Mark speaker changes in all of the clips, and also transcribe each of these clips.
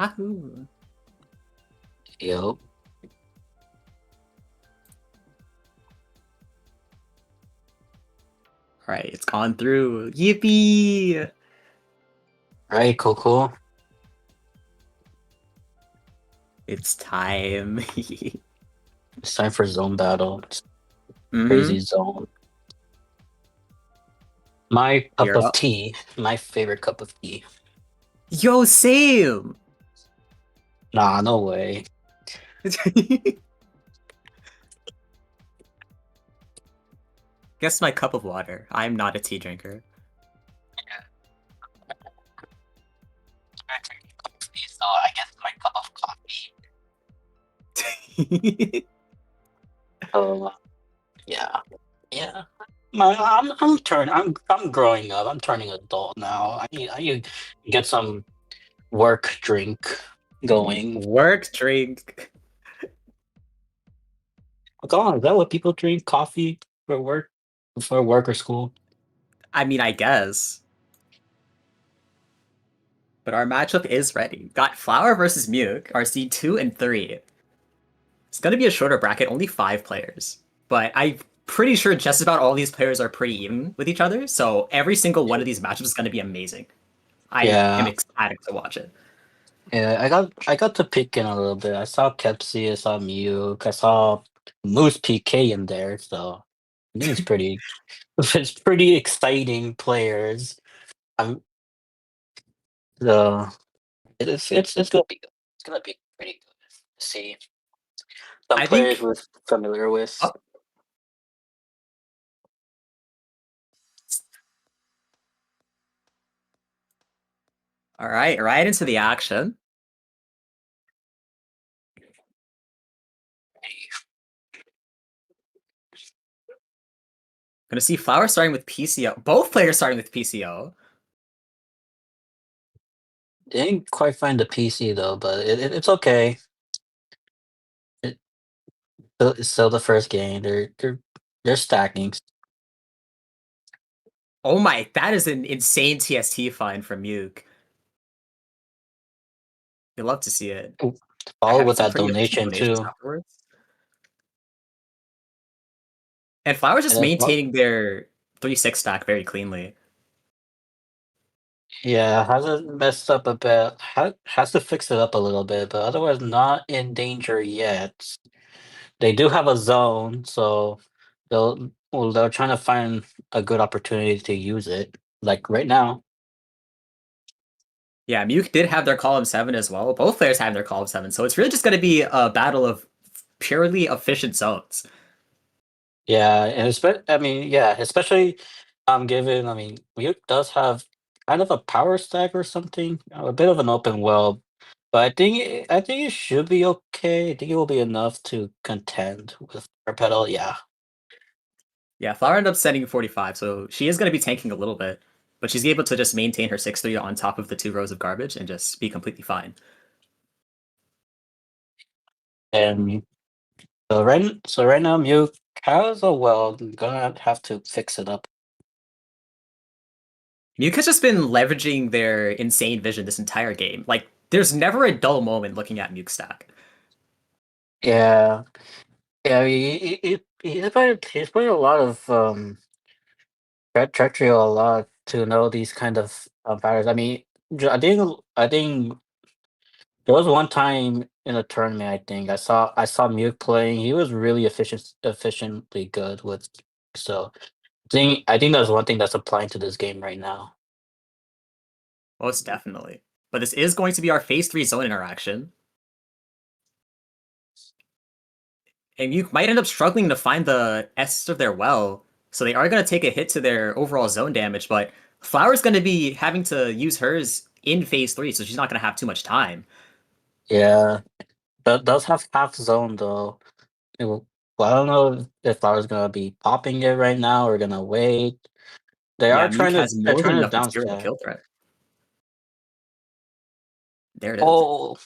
Speaker 1: Ahoo.
Speaker 2: Yo.
Speaker 1: All right, it's gone through. Yippee!
Speaker 2: Right, cool.
Speaker 1: It's time.
Speaker 2: It's time for zone battle. It's
Speaker 1: Mm-hmm.
Speaker 2: crazy zone. My cup
Speaker 1: You're
Speaker 2: of
Speaker 1: up.
Speaker 2: tea. My favorite cup of tea.
Speaker 1: Yo, same!
Speaker 2: Nah, no way.
Speaker 1: Guess my cup of water. I'm not a tea drinker.
Speaker 2: Yeah, I drink coffee, so I guess my cup of coffee. Oh, yeah, yeah. I'm growing up. I'm turning adult now. I need to get some work drink going.
Speaker 1: Work, drink.
Speaker 2: Go on, is that what people drink? Coffee for work or school?
Speaker 1: I mean, I guess. But our matchup is ready. Got Flower versus Muke, our seed 2 and 3. It's gonna be a shorter bracket, only 5 players. But I'm pretty sure just about all these players are pretty even with each other, so every single one of these matchups is gonna be amazing. I am
Speaker 2: Yeah.
Speaker 1: ecstatic to watch it.
Speaker 2: Yeah, I got to pick in a little bit. I saw Kepsi, I saw Mewk, I saw Moose PK in there, so I think it's pretty it's pretty exciting players. I'm so it's gonna be good. It's gonna be pretty good to see some
Speaker 1: I
Speaker 2: players
Speaker 1: think
Speaker 2: we're familiar with.
Speaker 1: oh, all right into the action. Gonna see Flower starting with PCO. Both players starting with PCO.
Speaker 2: Didn't quite find the PC though, but it's okay. It, it's still the first game. They're stacking.
Speaker 1: Oh my, that is an insane TST find from Muke. You'd love to see it.
Speaker 2: Follow
Speaker 1: Having
Speaker 2: with
Speaker 1: some
Speaker 2: that
Speaker 1: pretty efficient
Speaker 2: donation
Speaker 1: donations
Speaker 2: too.
Speaker 1: afterwards. And Flower's
Speaker 2: And
Speaker 1: just
Speaker 2: then
Speaker 1: maintaining their 3-6 stack very cleanly.
Speaker 2: yeah, hasn't messed up a bit. Has to fix it up a little bit, but otherwise not in danger yet. They do have a zone, so they're trying to find a good opportunity to use it. Like right now.
Speaker 1: Yeah, Muke did have their column 7 as well. Both players have their column 7, so it's really just going to be a battle of purely efficient zones.
Speaker 2: Yeah, and I mean, yeah, especially given Mute does have kind of a power stack or something, a bit of an open well, but I think it should be okay. I think it will be enough to contend with our pedal. Yeah.
Speaker 1: Yeah, Flower ended up setting 45, so she is going to be tanking a little bit, but she's able to just maintain her 6-3 on top of the 2 rows of garbage and just be completely fine.
Speaker 2: And so right now, Mew has a well. Gonna have to fix it up.
Speaker 1: Muke has just been leveraging their insane vision this entire game. Like, there's never a dull moment looking at Muke's stack.
Speaker 2: Yeah, yeah. He's played a lot of treachery a lot to know these kind of patterns. I mean, I think there was one time in a tournament. I think I saw Mew playing. He was really efficiently good with. So I think that's one thing that's applying to this game right now.
Speaker 1: Most definitely. But this is going to be our phase 3 zone interaction. And you might end up struggling to find the S of their well, so they are going to take a hit to their overall zone damage, but Flower's going to be having to use hers in phase 3, so she's not going to have too much time.
Speaker 2: Yeah, that does have half zone though. Well, I don't know if I was gonna be popping it right now or gonna wait. They
Speaker 1: Yeah,
Speaker 2: are
Speaker 1: Muke
Speaker 2: trying to
Speaker 1: has
Speaker 2: they're
Speaker 1: more than
Speaker 2: trying to
Speaker 1: enough material to
Speaker 2: downstack.
Speaker 1: kill threat. There it is.
Speaker 2: Oh,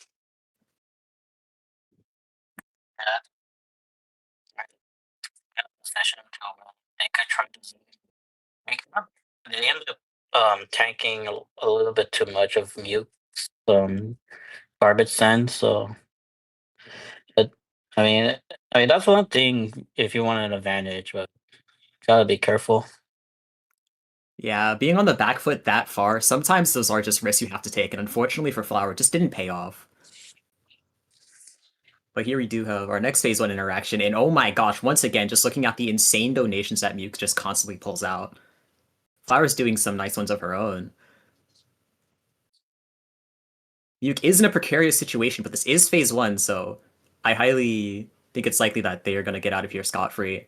Speaker 2: yeah, session until they could try to make up. They ended up tanking a little bit too much of Mute's garbage send. So, it, I mean, that's one thing if you want an advantage, but gotta be careful.
Speaker 1: Yeah, being on the back foot that far, sometimes those are just risks you have to take, and unfortunately for Flower, it just didn't pay off. But here we do have our next phase one interaction, and oh my gosh, once again, just looking at the insane donations that Muke just constantly pulls out. Flower's doing some nice ones of her own. Muke is in a precarious situation, but this is phase one, so I highly think it's likely that they are going to get out of here scot-free.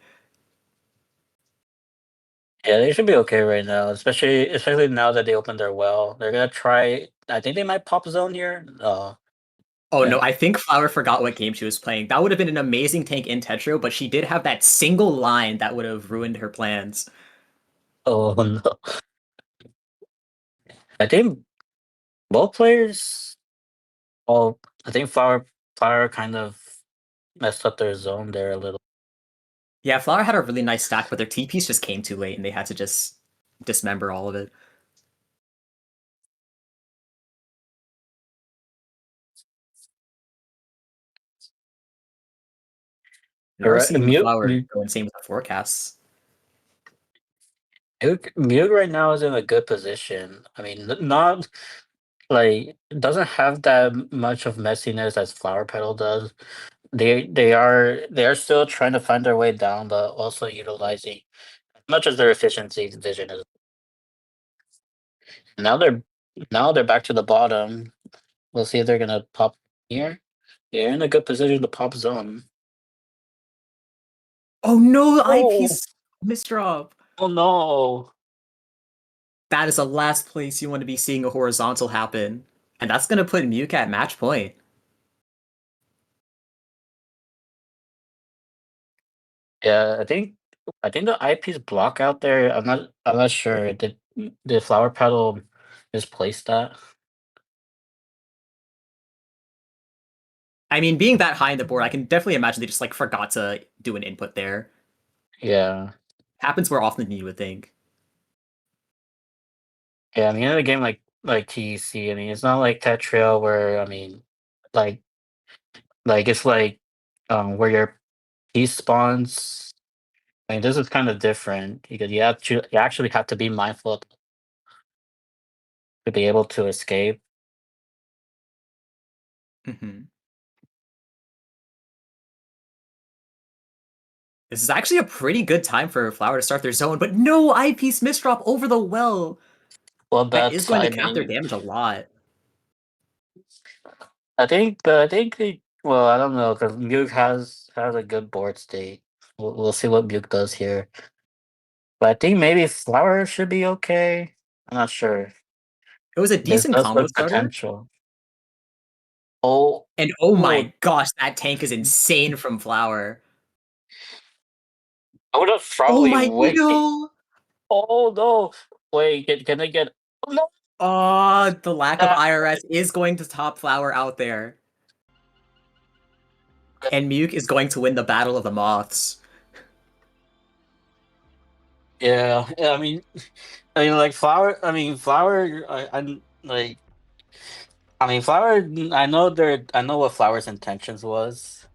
Speaker 2: Yeah, they should be okay right now, especially now that they opened their well. They're gonna try. I think they might pop zone here.
Speaker 1: Oh no,
Speaker 2: Yeah.
Speaker 1: I think Flower forgot what game she was playing. That would have been an amazing tank in Tetrio, but she did have that single line that would have ruined her plans.
Speaker 2: Oh no. I think both players. Oh, I think Flower kind of messed up their zone there a little.
Speaker 1: Yeah, Flower had a really nice stack, but their TPs just came too late and they had to just dismember all of it. And
Speaker 2: You're right.
Speaker 1: RC and Flower go insane with the forecasts.
Speaker 2: Mute right now is in a good position. I mean, not like doesn't have that much of messiness as Flower Petal does. They are still trying to find their way down, but also utilizing as much as their efficiency vision is. Now they're back to the bottom. We'll see if they're gonna pop here. They're in a good position to pop zone.
Speaker 1: Oh no, the
Speaker 2: Oh,
Speaker 1: eyepiece misdrop.
Speaker 2: oh no.
Speaker 1: That is the last place you want to be seeing a horizontal happen. And that's going to put Muke at match point.
Speaker 2: Yeah, I think the eyepiece block out there. I'm not sure. Did Flower Petal misplace that?
Speaker 1: I mean, being that high in the board, I can definitely imagine they just like forgot to do an input there.
Speaker 2: Yeah.
Speaker 1: Happens more often than you would think.
Speaker 2: Yeah, I mean, in a game like TEC, I mean, it's not like Tetris where like it's like where your piece spawns. I mean, this is kind of different because you actually have to be mindful to be able to escape.
Speaker 1: Hmm. This is actually a pretty good time for Flower to start their zone, but no eyepiece misdrop over the well.
Speaker 2: Well,
Speaker 1: That
Speaker 2: bad
Speaker 1: is going to cap their
Speaker 2: timing.
Speaker 1: damage a lot.
Speaker 2: Well, I don't know because Muke has a good board state. We'll see what Muke does here, but I think maybe Flower should be okay. I'm not sure.
Speaker 1: It was a
Speaker 2: This
Speaker 1: decent
Speaker 2: does
Speaker 1: combo
Speaker 2: look
Speaker 1: starter.
Speaker 2: potential. Oh,
Speaker 1: And oh
Speaker 2: oh,
Speaker 1: my gosh, that tank is insane from Flower.
Speaker 2: I would have
Speaker 1: Oh
Speaker 2: probably
Speaker 1: my
Speaker 2: waited.
Speaker 1: no!
Speaker 2: Oh no! Wait, can I get? Oh no!
Speaker 1: Oh, the lack of
Speaker 2: Ah,
Speaker 1: IRS is going to top Flower out there. And Muke is going to win the Battle of the Moths.
Speaker 2: yeah, yeah. Like Flower. Flower. I'm like. Flower. I know what Flower's intentions was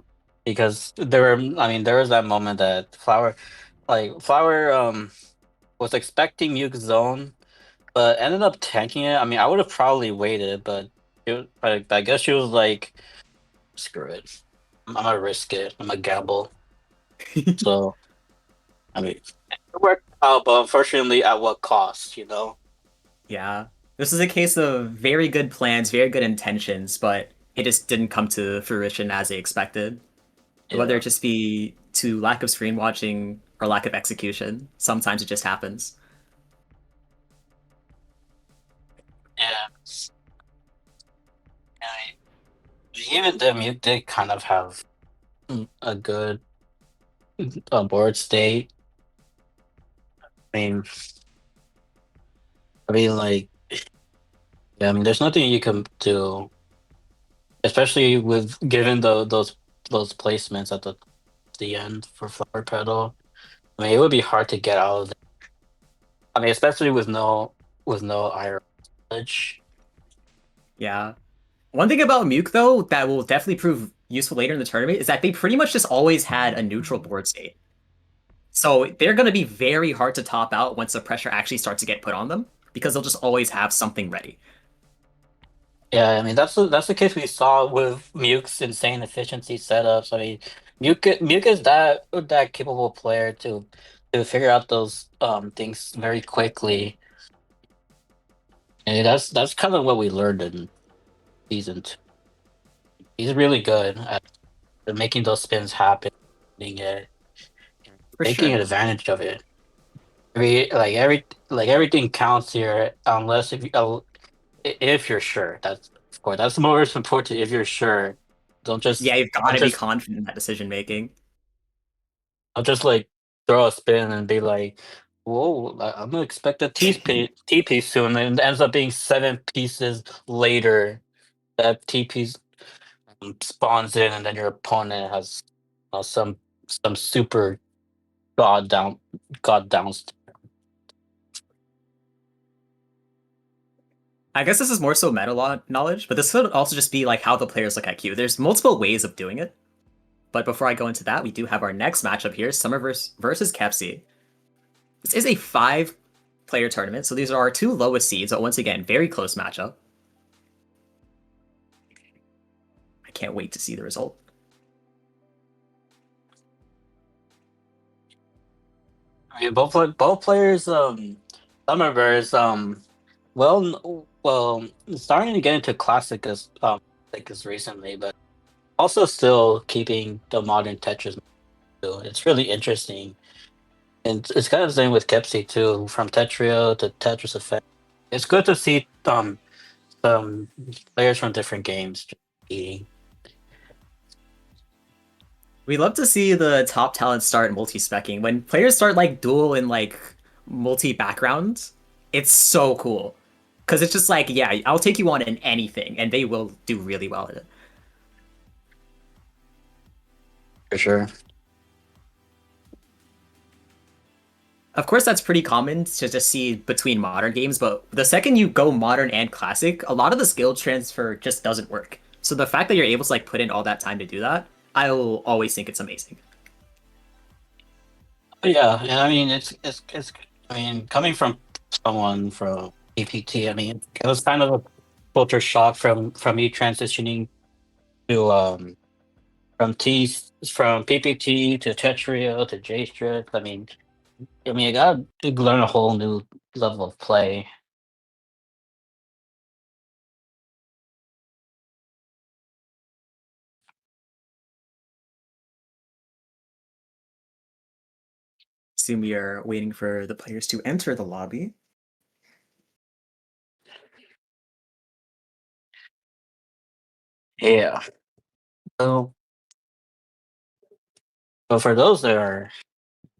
Speaker 2: because there were. There was that moment that Flower was expecting Muke's zone, but ended up tanking it. I would have probably waited, but I guess she was like, screw it. I'm gonna risk it. I'm gonna gamble. So it worked out, but unfortunately, at what cost? You know?
Speaker 1: Yeah. This is a case of very good plans, very good intentions, but it just didn't come to fruition as they expected. Whether
Speaker 2: Yeah.
Speaker 1: it just be to lack of screen watching or lack of execution, sometimes it just happens.
Speaker 2: Yeah. Even them, you did kind of have a good board state. I mean, like, yeah. There's nothing you can do, especially with given those placements at the end for Flower Petal. It would be hard to get out of there. Especially with no IR knowledge.
Speaker 1: Yeah. One thing about Muke though that will definitely prove useful later in the tournament is that they pretty much just always had a neutral board state. So they're going to be very hard to top out once the pressure actually starts to get put on them because they'll just always have something ready.
Speaker 2: Yeah, I mean that's the case we saw with Muke's insane efficiency setups. I mean, Muke is that capable player to figure out those things very quickly. And that's kind of what we learned in season two. He's really good at making those spins happen, doing it,
Speaker 1: For
Speaker 2: taking
Speaker 1: sure.
Speaker 2: advantage of it. Everything counts here, unless if you're sure. That's of course that's most important. If you're sure, don't
Speaker 1: Yeah,
Speaker 2: just
Speaker 1: you've got
Speaker 2: don't
Speaker 1: to be
Speaker 2: just
Speaker 1: confident in that decision making.
Speaker 2: I'll just like throw a spin and be like, "Whoa, I'm gonna expect a T piece soon," and it ends up being 7 pieces later. That T piece spawns in, and then your opponent has some super god down god downs.
Speaker 1: I guess this is more so knowledge, but this could also just be like how the players look at Q. There's multiple ways of doing it. But before I go into that, we do have our next matchup here, Summer versus Kepsi. This is a 5-player tournament, so these are our 2 lowest seeds, but once again, very close matchup. I can't wait to see the result.
Speaker 2: I mean, both players, Summerverse, well, starting to get into like as recently, but also still keeping the modern Tetris. Too. It's really interesting, and it's kind of the same with Kepsi too, from Tetrio to Tetris Effect. It's good to see some players from different games competing.
Speaker 1: We love to see the top talent start multi-specking. When players start like dual and like multi-backgrounds, it's so cool. Because it's just like, yeah, I'll take you on in anything, and they will do really well at it.
Speaker 2: For sure.
Speaker 1: Of course, that's pretty common to just see between modern games, but the second you go modern and classic, a lot of the skill transfer just doesn't work. So the fact that you're able to like put in all that time to do that, I will always think it's amazing.
Speaker 2: But yeah, and I mean it's I mean coming from someone from APT, I mean it was kind of a culture shock from me transitioning to from PPT to Tetrio to J Strip. I got to learn a whole new level of play.
Speaker 1: Assume we are waiting for the players to enter the lobby.
Speaker 2: Yeah. So, but for those that are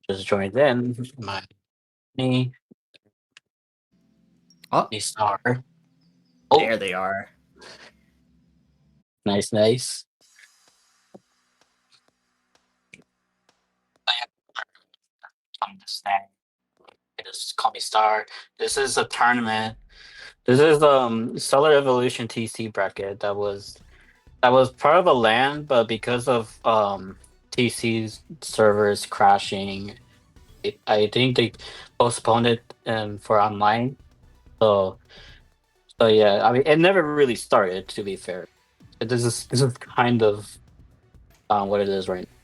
Speaker 2: just joined in, me,
Speaker 1: Oh,
Speaker 2: me star.
Speaker 1: there
Speaker 2: Oh,
Speaker 1: they are.
Speaker 2: nice, nice. Understand. Just call me star. This is a tournament. This is Stellar Evolution TC bracket that was part of a LAN, but because of TC's servers crashing, I think they postponed it for online. So so yeah, I mean it never really started to be fair. This is kind of what it is right now.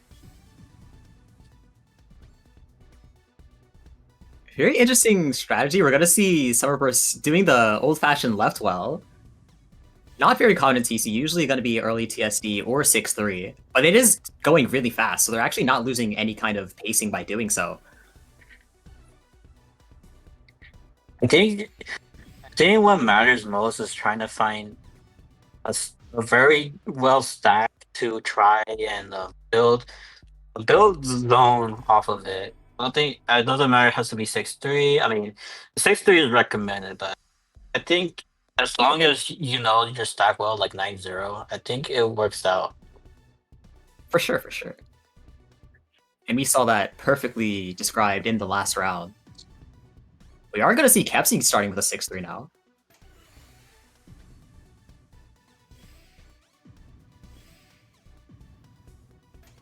Speaker 1: Very interesting strategy. We're gonna see Summerburst doing the old-fashioned left well. Not very common in TC, usually gonna be early TSD or 6-3, but it is going really fast, so they're actually not losing any kind of pacing by doing so.
Speaker 2: I think what matters most is trying to find a very well stacked to try and build zone off of it. I don't think it doesn't matter. It has to be 6-3. I mean, 6-3 is recommended, but I think as long as you know your stack well, like 9-0, I think it works out.
Speaker 1: For sure, for sure. And we saw that perfectly described in the last round. We are gonna see Kepsi starting with a 6-3 now.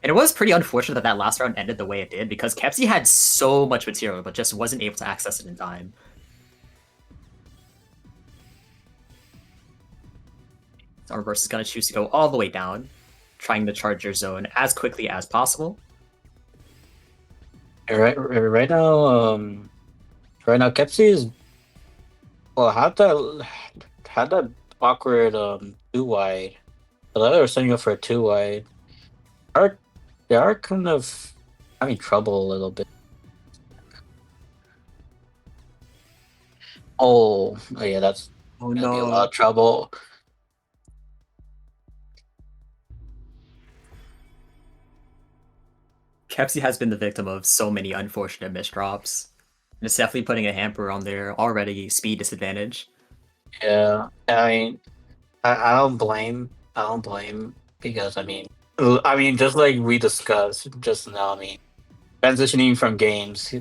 Speaker 1: And it was pretty unfortunate that that last round ended the way it did because Kepsi had so much material but just wasn't able to access it in time. So Reverse is going to choose to go all the way down, trying to charge your zone as quickly as possible.
Speaker 2: Right now, Kepsi is well had that awkward two wide. I thought they were setting up for a two wide. Are they are kind of having trouble a little bit. Oh yeah, that's
Speaker 1: Oh
Speaker 2: gonna be a lot
Speaker 1: no.
Speaker 2: of trouble.
Speaker 1: Kepsi has been the victim of so many unfortunate misdrops. And it's definitely putting a hamper on their already speed disadvantage.
Speaker 2: Yeah, I mean, I don't blame. I don't blame because I mean, just like we discussed just now. I mean, transitioning from games,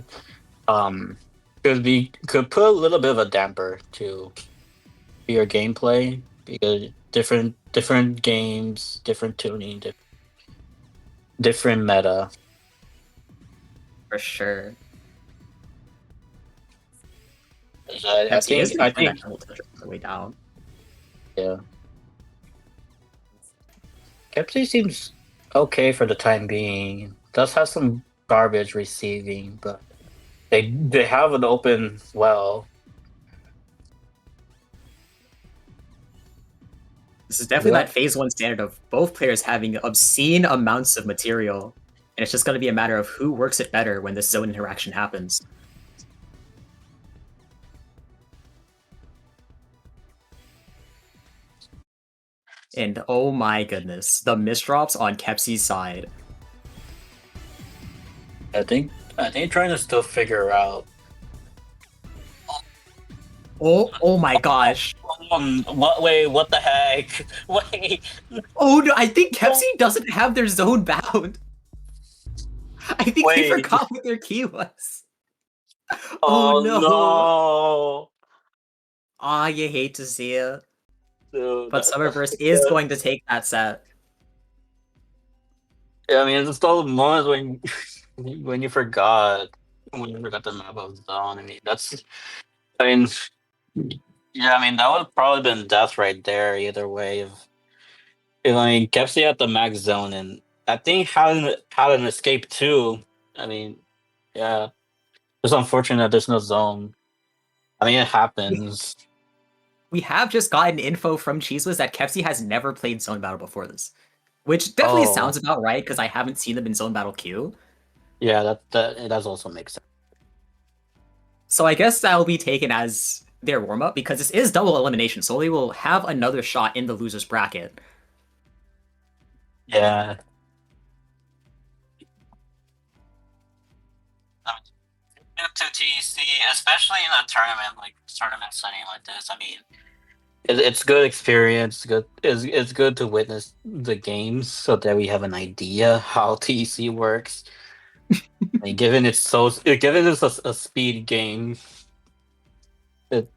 Speaker 2: um, could put a little bit of a damper to your gameplay because different games, different tuning, different meta.
Speaker 1: For sure.
Speaker 2: I
Speaker 1: Pepsi is
Speaker 2: think
Speaker 1: going
Speaker 2: I
Speaker 1: to find that
Speaker 2: think
Speaker 1: double Tetris on the way down.
Speaker 2: yeah, Kepsi seems okay for the time being. Does have some garbage receiving, but they have an open well.
Speaker 1: This is definitely that
Speaker 2: Yeah.
Speaker 1: phase one standard of both players having obscene amounts of material. And it's just going to be a matter of who works it better when this zone interaction happens. And oh my goodness, the misdrops on Kepsi's side.
Speaker 2: I think trying to still figure out.
Speaker 1: Oh my gosh.
Speaker 2: What? Wait, what the heck? Wait,
Speaker 1: Oh no, I think Kepsi
Speaker 2: no,
Speaker 1: doesn't have their zone bound. I think they
Speaker 2: wait.
Speaker 1: forgot what their key was. Oh
Speaker 2: Oh
Speaker 1: no.
Speaker 2: no,
Speaker 1: Ah, you hate to see it.
Speaker 2: dude.
Speaker 1: But Summerverse is going to take that set.
Speaker 2: Yeah, I mean, it's those moments when you forgot the map of zone. I mean, that's. I mean, yeah. I mean, that would probably been death right there. Either way, if I mean, Kepsi at the max zone, and I think had an escape too. I mean, yeah. It's unfortunate that there's no zone. I mean, it happens.
Speaker 1: We have just gotten info from Cheeseless that Kepsi has never played Zone Battle before this. Which definitely
Speaker 2: Oh,
Speaker 1: sounds about right, because I haven't seen them in Zone Battle Q.
Speaker 2: yeah. That it does also make sense.
Speaker 1: So I guess that'll be taken as their warm up, because this is double elimination, so they will have another shot in the loser's bracket.
Speaker 2: Yeah. I mean, to TEC, especially in a tournament setting like this. I mean, it's good experience. It's good to witness the games so that we have an idea how TEC works. I mean, given it's a speed game, it,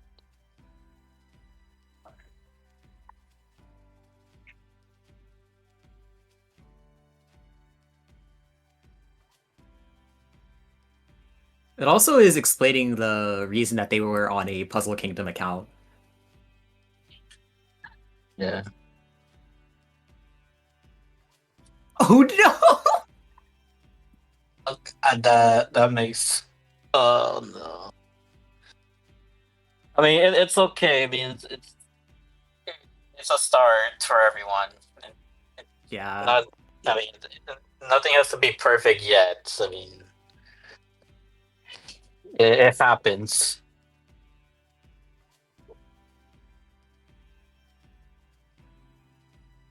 Speaker 1: It also is explaining the reason that they were on a Puzzle Kingdom account.
Speaker 2: yeah.
Speaker 1: Oh no!
Speaker 2: That makes. Oh no. I mean, it's okay. I mean, it's a start for everyone. It-
Speaker 1: Yeah.
Speaker 2: Not, I mean, nothing has to be perfect yet. I mean, it happens.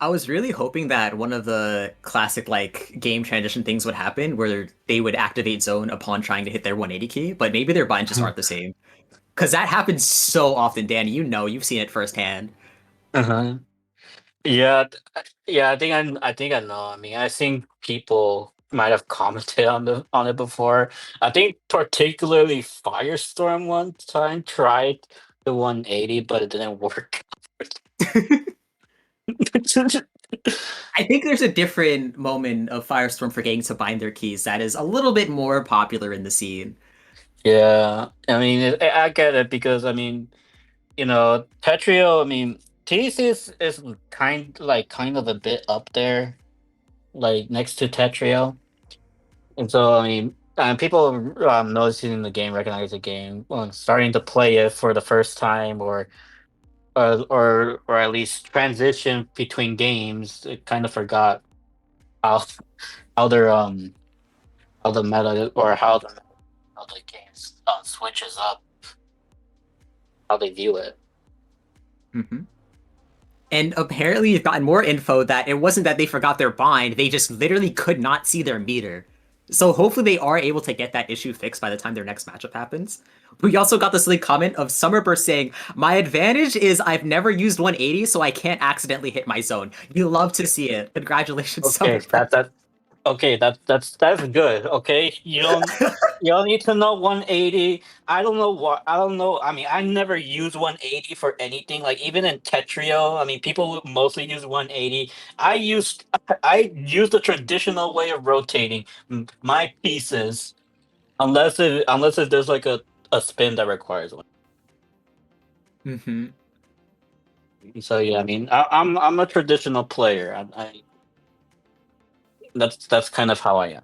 Speaker 1: I was really hoping that one of the classic like game transition things would happen where they would activate zone upon trying to hit their 180 key, but maybe their binds just aren't the same. Because that happens so often, Danny. You know, you've seen it firsthand.
Speaker 2: Uh-huh. Yeah, yeah. I think I know. I mean, I think people might have commented on it before. I think particularly Firestorm one time tried the 180, but it didn't work.
Speaker 1: I think there's a different moment of Firestorm forgetting to bind their keys that is a little bit more popular in the scene.
Speaker 2: Yeah, I mean, I get it because I mean, Tetrio. I mean, TC is kind of a bit up there, like next to Tetrio, and so I mean, people noticing the game, recognize the game, well, starting to play it for the first time, or at least transition between games. It kind of forgot how how their how the meta or how the games switches up, how they view it.
Speaker 1: Mhm. And apparently, you've gotten more info that it wasn't that they forgot their bind, they just literally could not see their meter. So hopefully they are able to get that issue fixed by the time their next matchup happens. We also got this like comment of Summerburst saying, "My advantage is I've never used 180, so I can't accidentally hit my zone." You love to see it. Congratulations,
Speaker 2: Okay,
Speaker 1: Summerburst.
Speaker 2: okay, that's good. Okay, you don't need to know 180. I don't know what I don't know. I mean, I never use 180 for anything. Like even in Tetrio, I mean, people mostly use 180. I used the traditional way of rotating my pieces, unless if there's like a spin that requires one.
Speaker 1: Hmm.
Speaker 2: So yeah, I mean, I'm a traditional player. That's kind of how I am.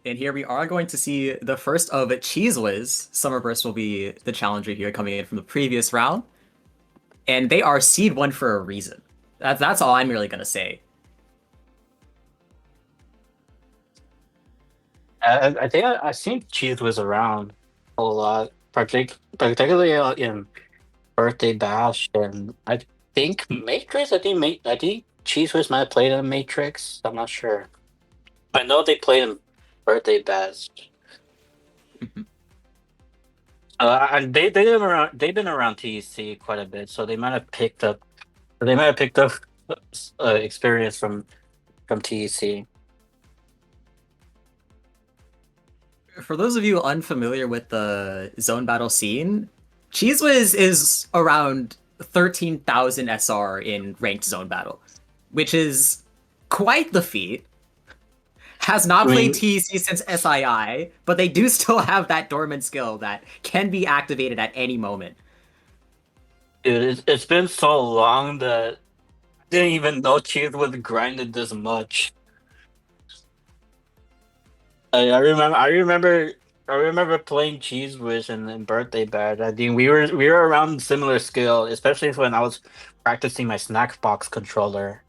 Speaker 1: And here we are going to see the first of Cheese Whiz. Summerburst will be the challenger here coming in from the previous round. And they are seed one for a reason. That's all I'm really going to say.
Speaker 2: I think I've seen Cheese Whiz around a lot, particularly in Birthday Bash, and I think Matrix. I think Cheese Whiz might have played in Matrix. I'm not sure. I know they played in Birthday Bash. And they've been around TEC quite a bit, so they might have picked up. They might have picked up experience from TEC.
Speaker 1: For those of you unfamiliar with the zone battle scene, Cheese Whiz is around 13,000 SR in ranked zone battle, which is quite the feat. Has
Speaker 2: I
Speaker 1: not played
Speaker 2: mean,
Speaker 1: TEC since SII, but they do still have that dormant skill that can be activated at any moment.
Speaker 2: dude, it's been so long that I didn't even know Cheese was grinded this much. I remember playing Cheese Wish and Birthday Bash. I think we were around similar skill, especially when I was practicing my snack box controller.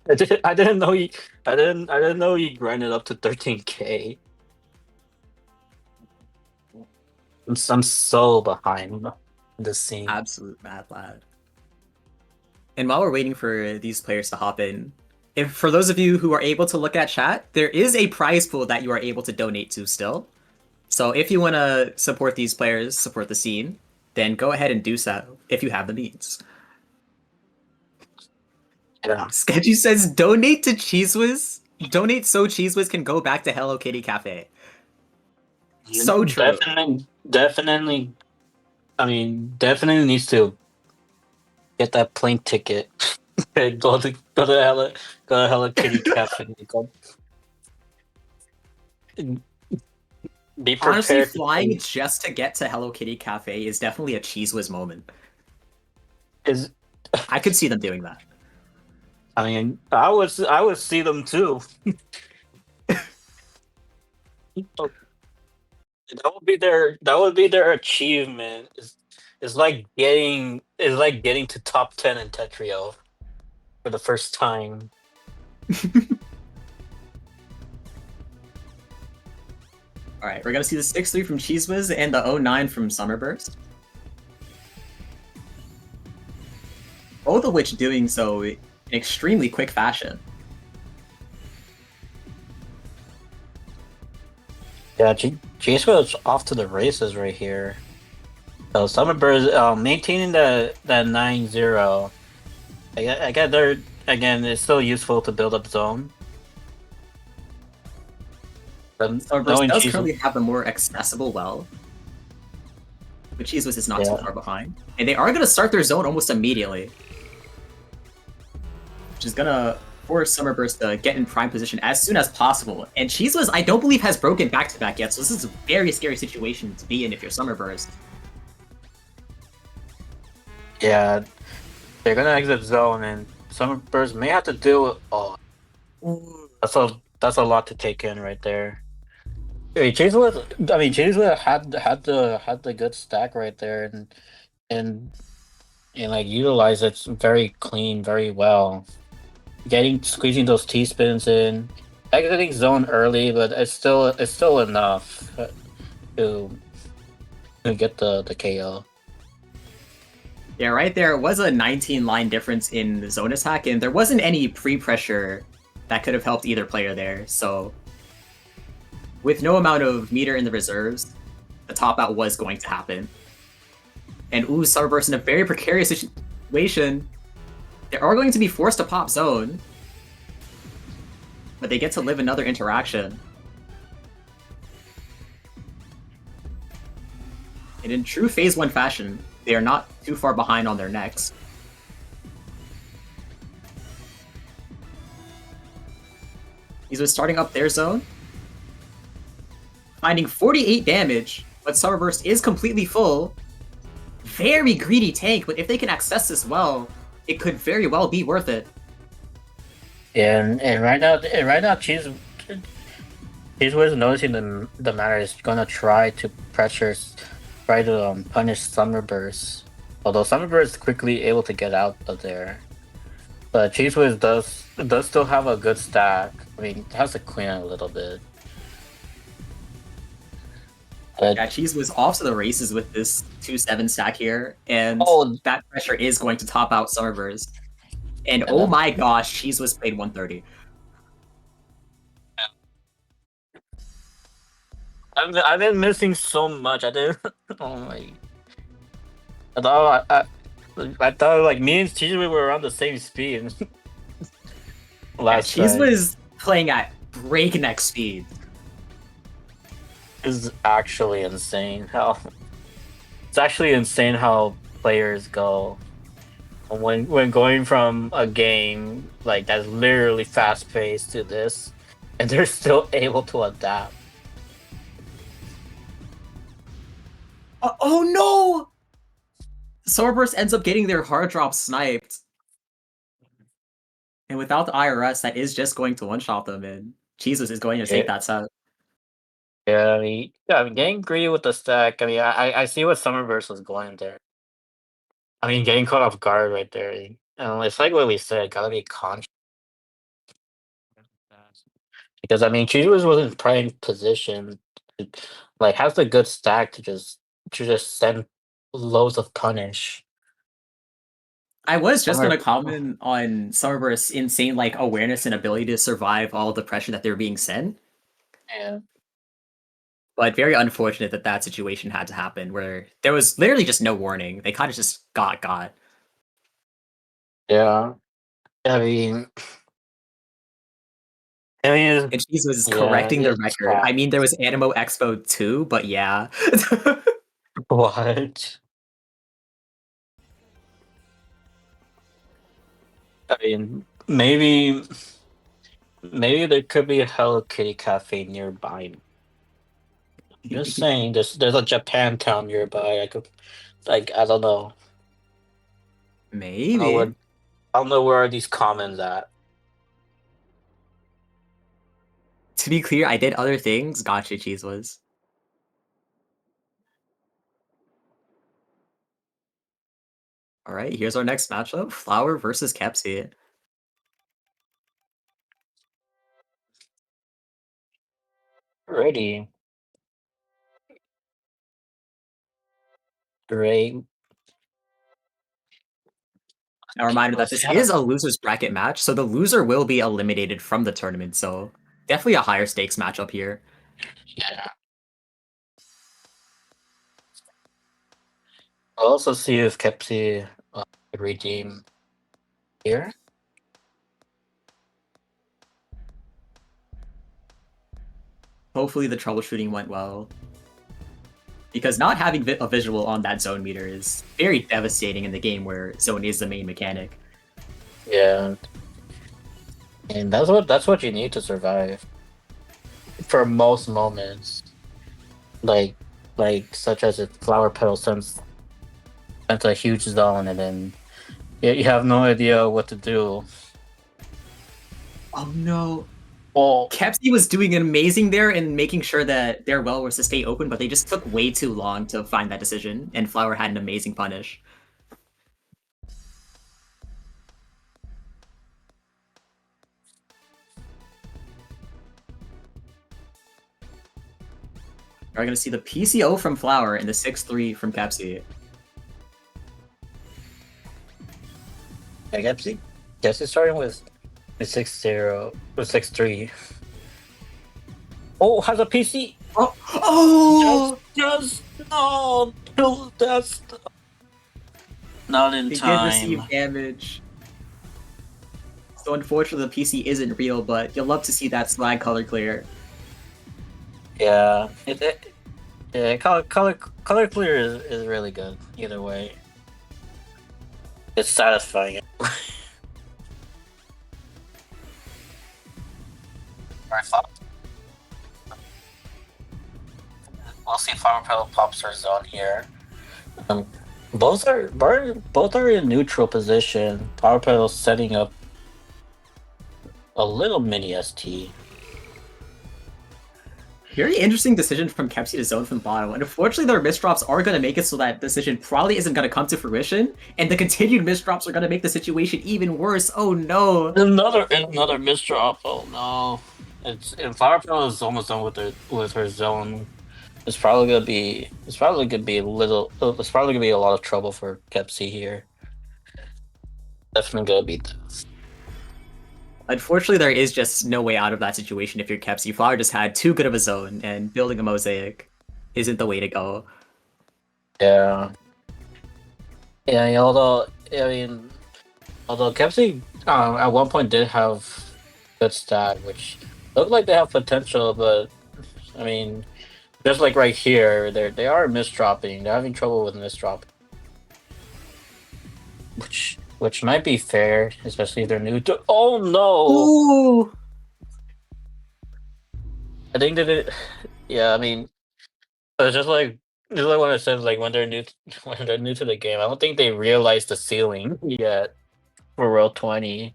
Speaker 2: I didn't know I didn't know he grinded up to 13K. I'm so behind the scene.
Speaker 1: Absolute mad lad. And while we're waiting for these players to hop in, if for those of you who are able to look at chat, there is a prize pool that you are able to donate to still. So if you want to support these players, support the scene, then go ahead and do so if you have the means.
Speaker 2: Yeah.
Speaker 1: Sketchy says donate to Cheese Whiz. Donate so Cheese Whiz can go back to Hello Kitty Cafe. So true.
Speaker 2: Definitely. I mean, definitely needs to get that plane ticket. Go to Hello Kitty Cafe. Be
Speaker 1: Honestly,
Speaker 2: prepared to
Speaker 1: flying
Speaker 2: pay.
Speaker 1: just to get to Hello Kitty Cafe is definitely a Cheese Whiz moment.
Speaker 2: Is
Speaker 1: I could see them doing that.
Speaker 2: I mean, I would see them too. That would be their achievement. It's like getting to top 10 in Tetrio for the first time.
Speaker 1: All right, we're gonna see the 6-3 from Cheese Whiz and the 0-9 from Summerburst. Both of which doing so in extremely quick fashion.
Speaker 2: Yeah, G-Squad's off to the races right here. So Summerbirds maintaining that 9-0. I get they're again. It's still useful to build up zone. But
Speaker 1: Summerburst
Speaker 2: knowing
Speaker 1: does
Speaker 2: Cheese,
Speaker 1: currently have the more accessible well, but Cheese Whiz is not too
Speaker 2: yeah,
Speaker 1: far behind. And they are gonna start their zone almost immediately. which is gonna force Summerburst to get in prime position as soon as possible. And Cheeseless, I don't believe, has broken back-to-back yet, so this is a very scary situation to be in if you're Summerburst.
Speaker 2: Yeah, they're gonna exit zone, and Summerburst may have to deal with. Oh, that's a lot to take in right there. Wait, Chasewith had the good stack right there, and like utilize it very clean, very well. Squeezing those T spins in, exiting zone early, but it's still enough to to get the KO.
Speaker 1: Yeah, right there was a 19 line difference in the zone attack, and there wasn't any pre-pressure that could have helped either player there, so with no amount of meter in the reserves, the top out was going to happen. And ooh, Summerburst in a very precarious situation. They are going to be forced to pop zone, but they get to live another interaction. And in true Phase 1 fashion, they are not too far behind on their next. He's just starting up their zone, finding 48 damage, but Summerburst is completely full. Very greedy tank, but if they can access this well, it could very well be worth it.
Speaker 2: And right now, Cheese was noticing the matter is gonna try to punish Summerburst. Although Summerburst is quickly able to get out of there, but Cheese does still have a good stack. I mean, it has to clean a little bit. But
Speaker 1: Yeah, Cheese was off to the races with this 2-7 stack here, and that pressure is going to top out Summerburst. And oh my gosh, Cheese was played 130.
Speaker 2: I've been missing so much. I did. Oh my! I thought like me and Cheese were around the same speed.
Speaker 1: Cheese was playing at breakneck speed.
Speaker 2: Is actually insane how it's actually insane how players go when going from a game like that's literally fast paced to this, and they're still able to adapt.
Speaker 1: Oh no! Summerburst ends up getting their hard drop sniped. And without the IRS, that is just going to one-shot them, and Jesus is going to take that set.
Speaker 2: Yeah, I mean, getting greedy with the stack. I mean, I see what Summerburst was going there. I mean, getting caught off guard right there. It's like what we said, gotta be conscious. Because I mean, Cheese was in prime position, to, like has the good stack to just send loads of punish.
Speaker 1: I was just gonna comment on Summerburst's insane like awareness and ability to survive all the pressure that they're being sent.
Speaker 2: Yeah.
Speaker 1: But very unfortunate that that situation had to happen, where there was literally just no warning. They kind of just got.
Speaker 2: Yeah. I mean,
Speaker 1: And Cheese was correcting the record. I mean, there was Animo Expo too, but yeah.
Speaker 2: What? I mean, maybe there could be a Hello Kitty cafe nearby. Just saying, there's a Japantown nearby. I don't know.
Speaker 1: Maybe.
Speaker 2: I don't know where are these comments at.
Speaker 1: To be clear, I did other things. Gotcha, Cheese was. All right, here's our next matchup: Flower versus Kepsi.
Speaker 2: Ready. Great.
Speaker 1: A reminder that this is a loser's bracket match, so the loser will be eliminated from the tournament. So definitely a higher stakes matchup here.
Speaker 2: Yeah. I'll also see if Kepsi redeem here.
Speaker 1: Hopefully the troubleshooting went well. Because not having a visual on that zone meter is very devastating in the game where zone is the main mechanic.
Speaker 2: Yeah. And that's what you need to survive for most moments, like such as if Flower Petal sends a huge zone, and then you have no idea what to do.
Speaker 1: Oh no.
Speaker 2: Well,
Speaker 1: Kepsi was doing amazing there in making sure that their well was to stay open, but they just took way too long to find that decision, and Flower had an amazing punish. We're gonna see the PCO from Flower and the 6-3 from Kepsi.
Speaker 2: I guess it's starting with a 6-0 or 6-3. Oh, has a PC.
Speaker 1: Oh! Oh!
Speaker 2: Just no, no, that's not in
Speaker 1: They did
Speaker 2: time.
Speaker 1: receive damage. So unfortunately the PC isn't real, but you'll love to see that swag color clear.
Speaker 2: Yeah, yeah, color clear is really good either way. It's satisfying. Alright, we'll see if Flower Petal pops her zone here. Um, both are in neutral position. Flower Petal setting up a little mini ST.
Speaker 1: Very interesting decision from Kepsi to zone from the bottom. And unfortunately, their misdrops are going to make it so that decision probably isn't going to come to fruition. And the continued misdrops are going to make the situation even worse. Oh no.
Speaker 2: Another misdrop. Oh no! And Flower Petal is almost done with her zone. It's probably gonna be a lot of trouble for Kepsi here. Definitely gonna be tough.
Speaker 1: Unfortunately, there is just no way out of that situation if you're Kepsi. Flower just had too good of a zone, and building a mosaic isn't the way to go.
Speaker 2: Yeah. Yeah, although Kepsi at one point did have good stat, which looked like they have potential, but I mean, just like right here, they are misdropping. They're having trouble with misdrop, which might be fair, especially if they're new to. Oh no!
Speaker 1: Ooh!
Speaker 2: I think that it. Yeah, I mean, it's just like what I said. Like when they're new, when they're new to the game, I don't think they realize the ceiling yet for World 20.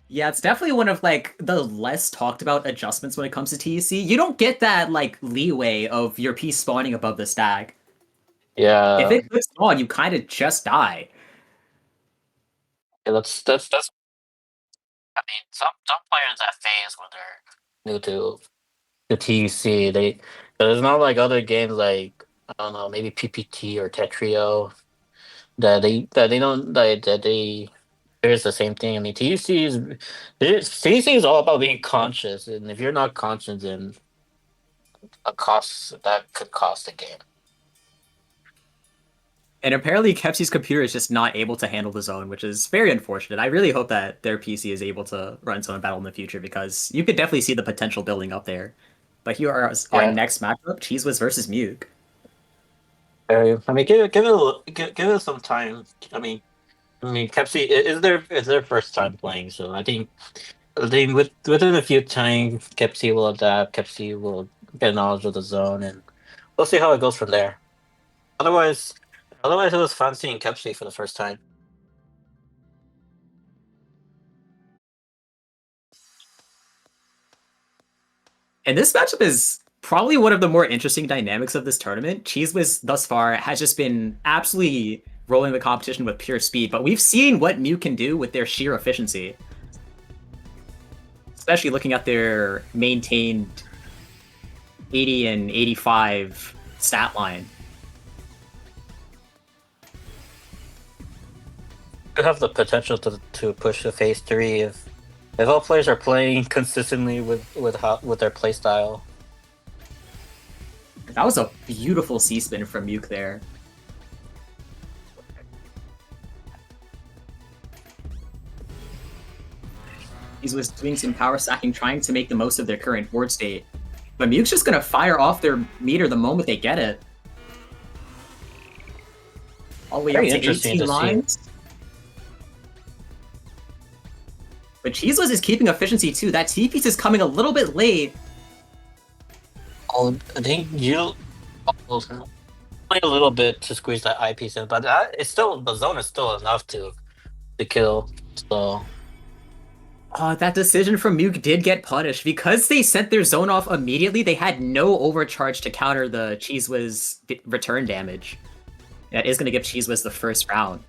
Speaker 1: Yeah, it's definitely one of like the less talked about adjustments when it comes to TEC. You don't get that like leeway of your piece spawning above the stack. If
Speaker 2: Yeah,
Speaker 1: it clicks on, you kind of just die.
Speaker 2: yeah, that's. I mean, some players that phase when they're new to the TEC, there's not like other games like I don't know, maybe PPT or Tetrio that they don't that they there's the same thing. I mean, TEC is all about being conscious, and if you're not conscious, then a cost that could cost the game.
Speaker 1: And apparently Kepsi's computer is just not able to handle the zone, which is very unfortunate. I really hope that their PC is able to run zone battle in the future because you could definitely see the potential building up there. But here are our
Speaker 2: Yeah,
Speaker 1: next matchup, Cheese Whiz versus Muke.
Speaker 2: I mean, give it some time. I mean, Pepsi is their first time playing, so I think within a few time, Kepsi will adapt. Kepsi will get knowledge of the zone, and we'll see how it goes from there. Otherwise, otherwise, it was fun seeing Kepsi for the first time.
Speaker 1: And this matchup is probably one of the more interesting dynamics of this tournament. Cheese Whiz thus far has just been absolutely rolling the competition with pure speed, but we've seen what Muke can do with their sheer efficiency. Especially looking at their maintained 80 and 85 stat line.
Speaker 2: Could have the potential to push to phase 3 if all players are playing consistently with their playstyle.
Speaker 1: That was a beautiful C-spin from Muke there. He was doing some power stacking, trying to make the most of their current board state. But Muke's just gonna fire off their meter the moment they get it. All the way
Speaker 2: Very
Speaker 1: up to
Speaker 2: interesting
Speaker 1: 18
Speaker 2: to see.
Speaker 1: lines. But Cheese Whiz is keeping efficiency too. That T piece is coming a little bit late.
Speaker 2: Oh, I think you only a little bit to squeeze that eyepiece in, but it's still the zone is still enough to kill. So
Speaker 1: That decision from Muke did get punished. Because they sent their zone off immediately, they had no overcharge to counter the Cheese Whiz return damage. That is going to give Cheese Whiz the first round.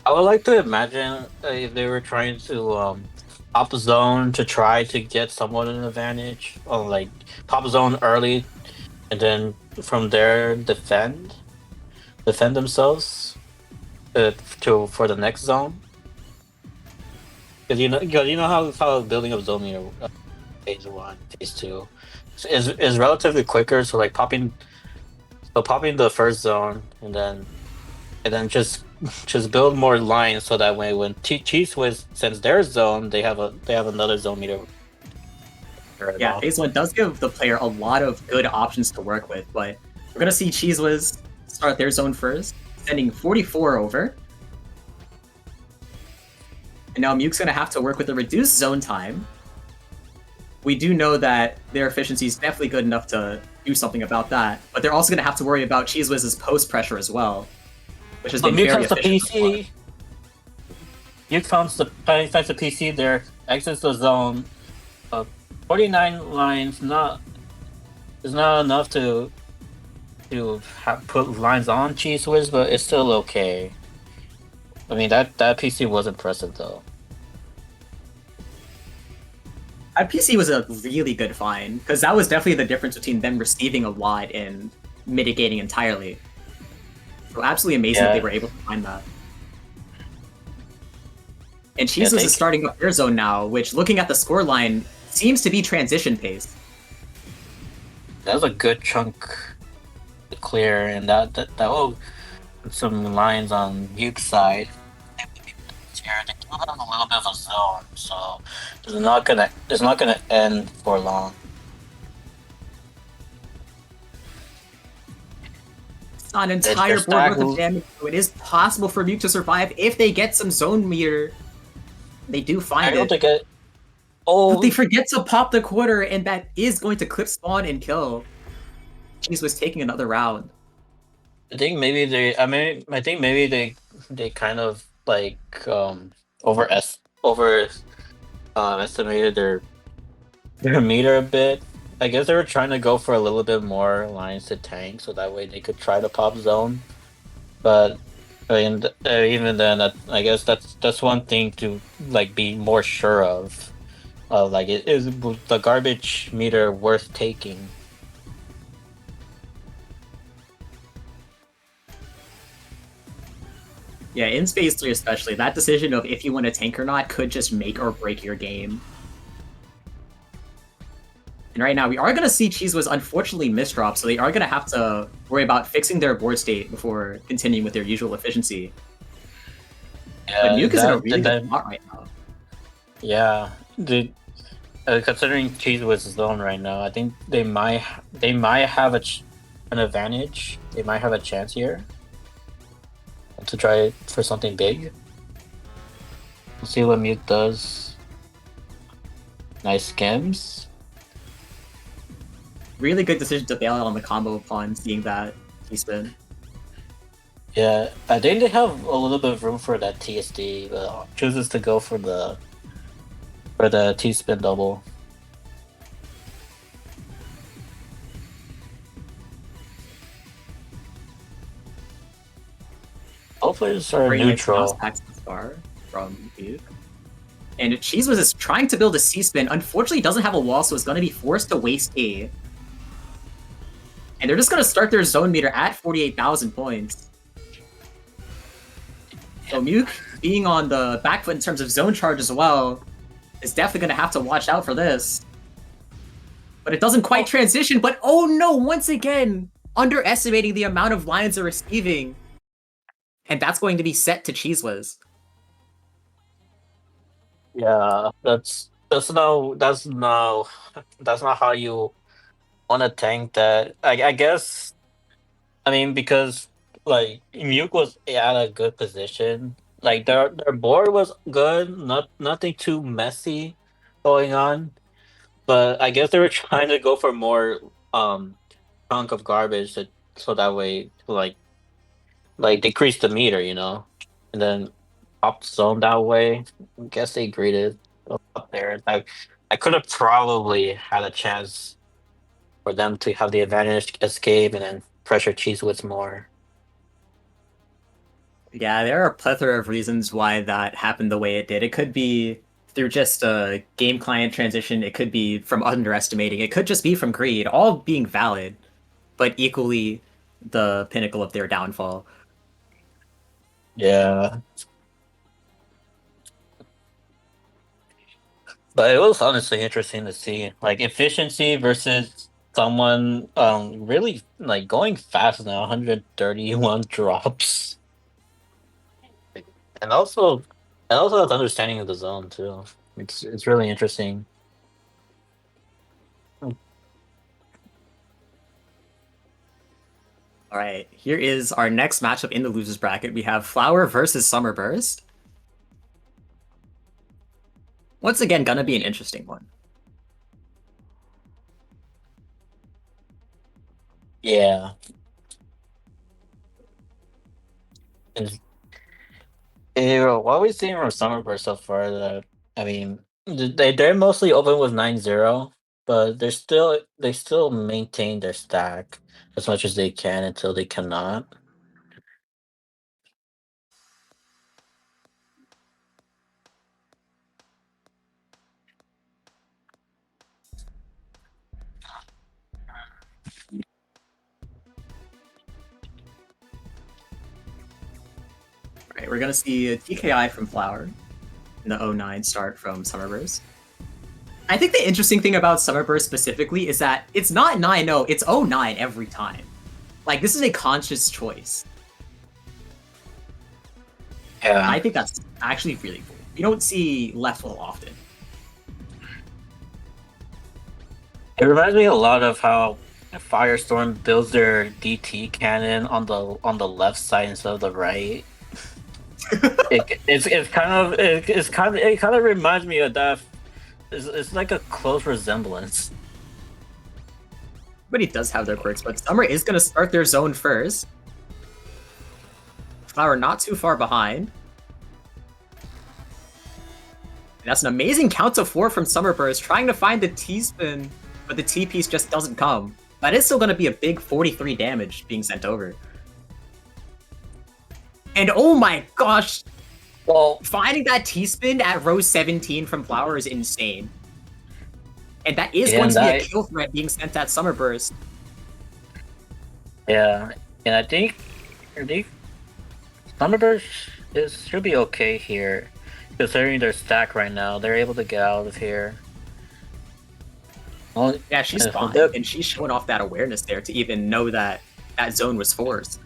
Speaker 2: I would like to imagine if they were trying to pop zone to try to get somewhat an advantage, or like pop zone early, and then from there defend themselves to for the next zone. Because you know how building up zone meter phase 1, phase 2 is relatively quicker. So like popping the first zone and then just build more lines so that way when Cheese Whiz sends their zone, they have another zone meter.
Speaker 1: Yeah, phase 1 does give the player a lot of good options to work with, but we're going to see Cheese Whiz start their zone first, sending 44 over. And now Muke's going to have to work with a reduced zone time. We do know that their efficiency is definitely good enough to do something about that, but they're also going to have to worry about Cheese Whiz's post pressure as well, which has been
Speaker 2: Muke
Speaker 1: very
Speaker 2: has the
Speaker 1: efficient.
Speaker 2: PC. Muke finds the PC there, exits the zone. 49 lines is not enough to put lines on Cheese Whiz, but it's still okay. I mean that PC was impressive though.
Speaker 1: That PC was a really good find, because that was definitely the difference between them receiving a lot and mitigating entirely. So absolutely amazing that they were able to find that. And Cheese Whiz is starting up their zone now, which, looking at the scoreline, seems to be transition pace.
Speaker 2: That was a good chunk to clear, and that will put some lines on Muke's side. They do have a little bit of a zone, so it's not gonna end for long.
Speaker 1: It's not an entire board worth of damage, so it is possible for Muke to survive if they get some zone meter. They do find it. But they forget to pop the quarter, and that is going to clip spawn and kill. Cheese was taking another round.
Speaker 2: I think maybe they kind of like estimated their meter a bit. I guess they were trying to go for a little bit more lines to tank, so that way they could try to pop zone. But I mean, even then, I guess that's one thing to like be more sure of. Like, is the garbage meter worth taking?
Speaker 1: Yeah, in Phase 3 especially, that decision of if you want to tank or not could just make or break your game. And right now, we are going to see Cheese was unfortunately misdrop, so they are going to have to worry about fixing their board state before continuing with their usual efficiency.
Speaker 2: Yeah,
Speaker 1: but Nuke is in a really good spot right now.
Speaker 2: Yeah, considering Cheese was zone right now, I think they might have an advantage. They might have a chance here to try for something big. We'll see what Mute does. Nice skims.
Speaker 1: Really good decision to bail out on the combo upon seeing that T-spin.
Speaker 2: Yeah, I think they have a little bit of room for that TSD, but chooses to go for the T-spin double. Both players are neutral.
Speaker 1: From Duke. And Cheese was trying to build a C-spin. Unfortunately, doesn't have a wall, so is going to be forced to waste A. And they're just going to start their zone meter at 48,000 points. So Muke, being on the back foot in terms of zone charge as well, is definitely going to have to watch out for this. But it doesn't quite transition, but oh no, once again, underestimating the amount of lines they're receiving. And that's going to be set to Cheese Whiz.
Speaker 2: Yeah, that's not how you want to tank that. I guess, I mean, because like Muke was at a good position, like their board was good, nothing too messy going on. But I guess they were trying to go for more chunk of garbage so that way to like decrease the meter, and then pop the zone that way. I guess they greeted up there. I could have probably had a chance for them to have the advantage escape and then pressure Cheesewoods more.
Speaker 1: Yeah, there are a plethora of reasons why that happened the way it did. It could be through just a game client transition. It could be from underestimating. It could just be from greed, all being valid, but equally the pinnacle of their downfall.
Speaker 2: Yeah, but it was honestly interesting to see like efficiency versus someone really like going fast now, 131 drops. And also his understanding of the zone too. It's really interesting.
Speaker 1: All right, here is our next matchup in the losers bracket. We have Flower versus Summerburst. Once again, gonna be an interesting one.
Speaker 2: Yeah. And what we've seen from Summerburst so far that I mean they're mostly open with 9-0, but they still maintain their stack as much as they can until they cannot.
Speaker 1: All right, we're gonna see a TKI from Flower and the 09 start from Summerburst. I think the interesting thing about Summerburst specifically is that it's not 9-0, it's 09 every time. Like, this is a conscious choice.
Speaker 2: Yeah.
Speaker 1: I think that's actually really cool. You don't see Leftwell often.
Speaker 2: It reminds me a lot of how Firestorm builds their DT cannon on the left side instead of the right. It kind of reminds me of that. It's like a close resemblance.
Speaker 1: But he does have their quirks, but Summer is going to start their zone first. Flower not too far behind. And that's an amazing count to 4 from Summerburst, trying to find the T-spin, but the T-piece just doesn't come. That is still going to be a big 43 damage being sent over. And oh my gosh,
Speaker 2: Well,
Speaker 1: finding that T-spin at row 17 from Flower is insane. And that is
Speaker 2: yeah,
Speaker 1: going
Speaker 2: and
Speaker 1: to be a
Speaker 2: that
Speaker 1: kill threat being sent at Summerburst.
Speaker 2: yeah, and I think Thunderbird should be okay here, considering their stack right now. They're able to get out of here. Well,
Speaker 1: Yeah, she's
Speaker 2: and
Speaker 1: fine, and she's showing off that awareness there to even know that that zone was forced.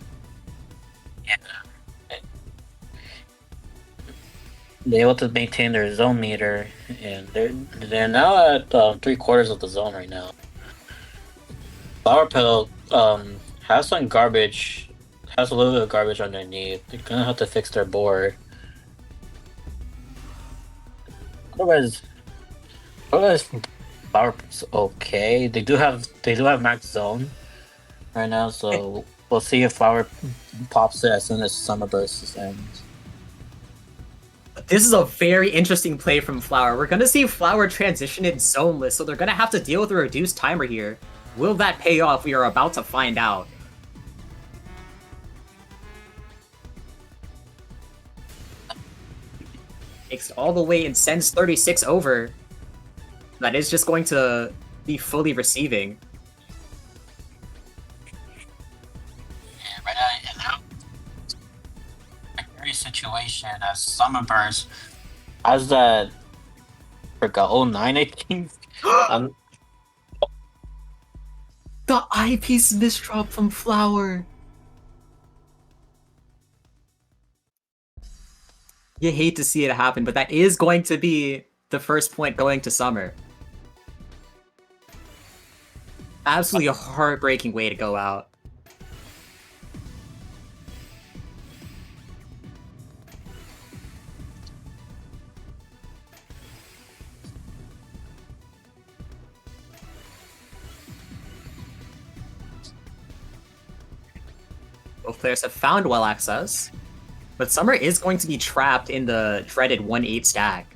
Speaker 2: they're able to maintain their zone meter, and they're now at 3/4 of the zone right now. Flower Petal has some garbage, has a little bit of garbage underneath. They're gonna have to fix their board. Otherwise, otherwise, Flower Petal's okay. They do have max zone right now, so we'll see if Flower pops it as soon as Summer Burst ends.
Speaker 1: This is a very interesting play from Flower. We're going to see Flower transition in zoneless, so they're going to have to deal with a reduced timer here. Will that pay off? We are about to find out. Takes it all the way and sends 36 over. That is just going to be fully receiving.
Speaker 2: Yeah, right now, very situation as Summerburst as that forgot 09, I think. um
Speaker 1: The eyepiece misdrop from Flower. You hate to see it happen, but that is going to be the first point going to Summer. Absolutely a heartbreaking way to go out. Both players have found well access, but Summer is going to be trapped in the dreaded 1-8 stack.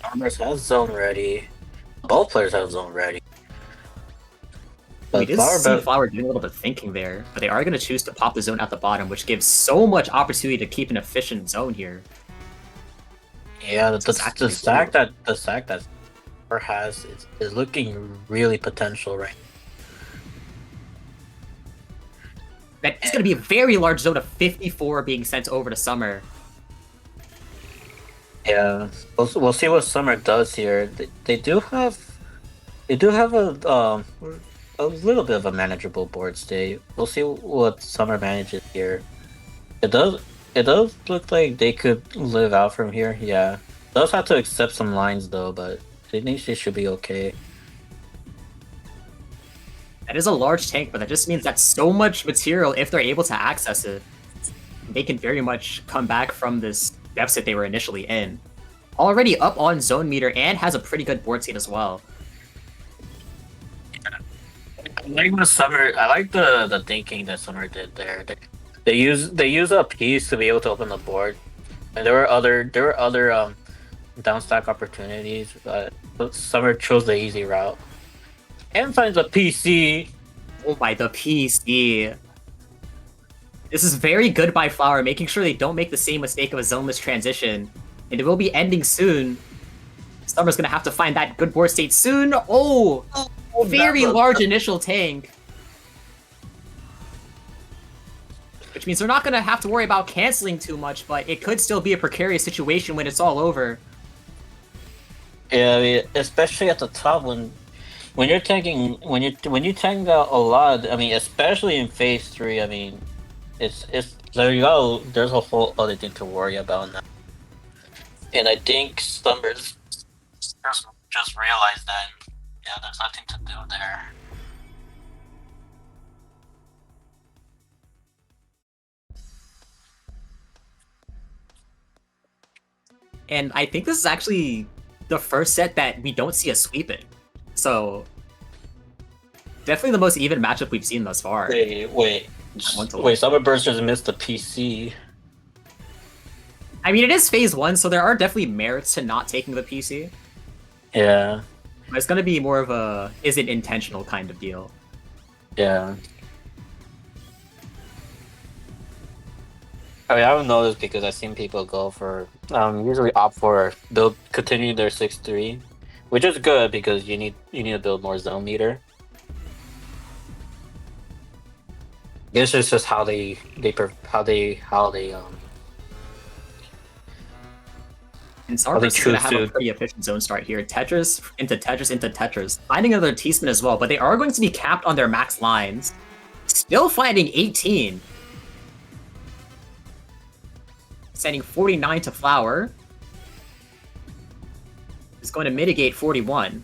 Speaker 2: Farmers has zone ready. Both players have zone ready.
Speaker 1: We
Speaker 2: But
Speaker 1: did see Flower doing a little bit of thinking there, but they are going to choose to pop the zone at the bottom, which gives so much opportunity to keep an efficient zone here.
Speaker 2: yeah, the
Speaker 1: exactly
Speaker 2: stack that Summer has is looking really potential right.
Speaker 1: That is going to be a very large zone of 54 being sent over to Summer.
Speaker 2: Yeah, we'll see what Summer does here. They do have a little bit of a manageable board state. We'll see what Summer manages here. It does look like they could live out from here. Yeah, does have to accept some lines though, but I think they should be okay.
Speaker 1: That is a large tank, but that just means that so much material, if they're able to access it, they can very much come back from this deficit they were initially in. Already up on zone meter and has a pretty good board state as well.
Speaker 2: I like what Summer. I like the thinking that Summer did there. They use a piece to be able to open the board, and there were other downstack opportunities, but Summer chose the easy route and finds a PC.
Speaker 1: Oh my, the PC. This is very good by Flower, making sure they don't make the same mistake of a zoneless transition. And it will be ending soon. Summer's gonna have to find that good board state soon. Oh, very large initial tank. Which means they're not gonna have to worry about canceling too much, but it could still be a precarious situation when it's all over.
Speaker 2: Yeah, I mean, especially at the top when you're tanking when you tank out a lot. I mean, especially in phase 3. I mean, it's there you go. There's a whole other thing to worry about now. And I think Summers just realized that, yeah, there's nothing to do there.
Speaker 1: And I think this is actually the first set that we don't see a sweep in. So, definitely the most even matchup we've seen thus far.
Speaker 2: Wait, Summerburst just missed the PC.
Speaker 1: I mean, it is phase 1, so there are definitely merits to not taking the PC.
Speaker 2: Yeah.
Speaker 1: But it's gonna be more of a is it intentional kind of deal.
Speaker 2: Yeah. I mean, I don't know this because I've seen people go for usually opt for continue their 6-3, which is good because you need to build more zone meter. I guess it's just how they
Speaker 1: And Starburst is going to have a pretty efficient zone start here. Tetris into Tetris into Tetris. Finding another T-spin as well, but they are going to be capped on their max lines. Still finding 18. Sending 49 to Flower. Is going to mitigate 41.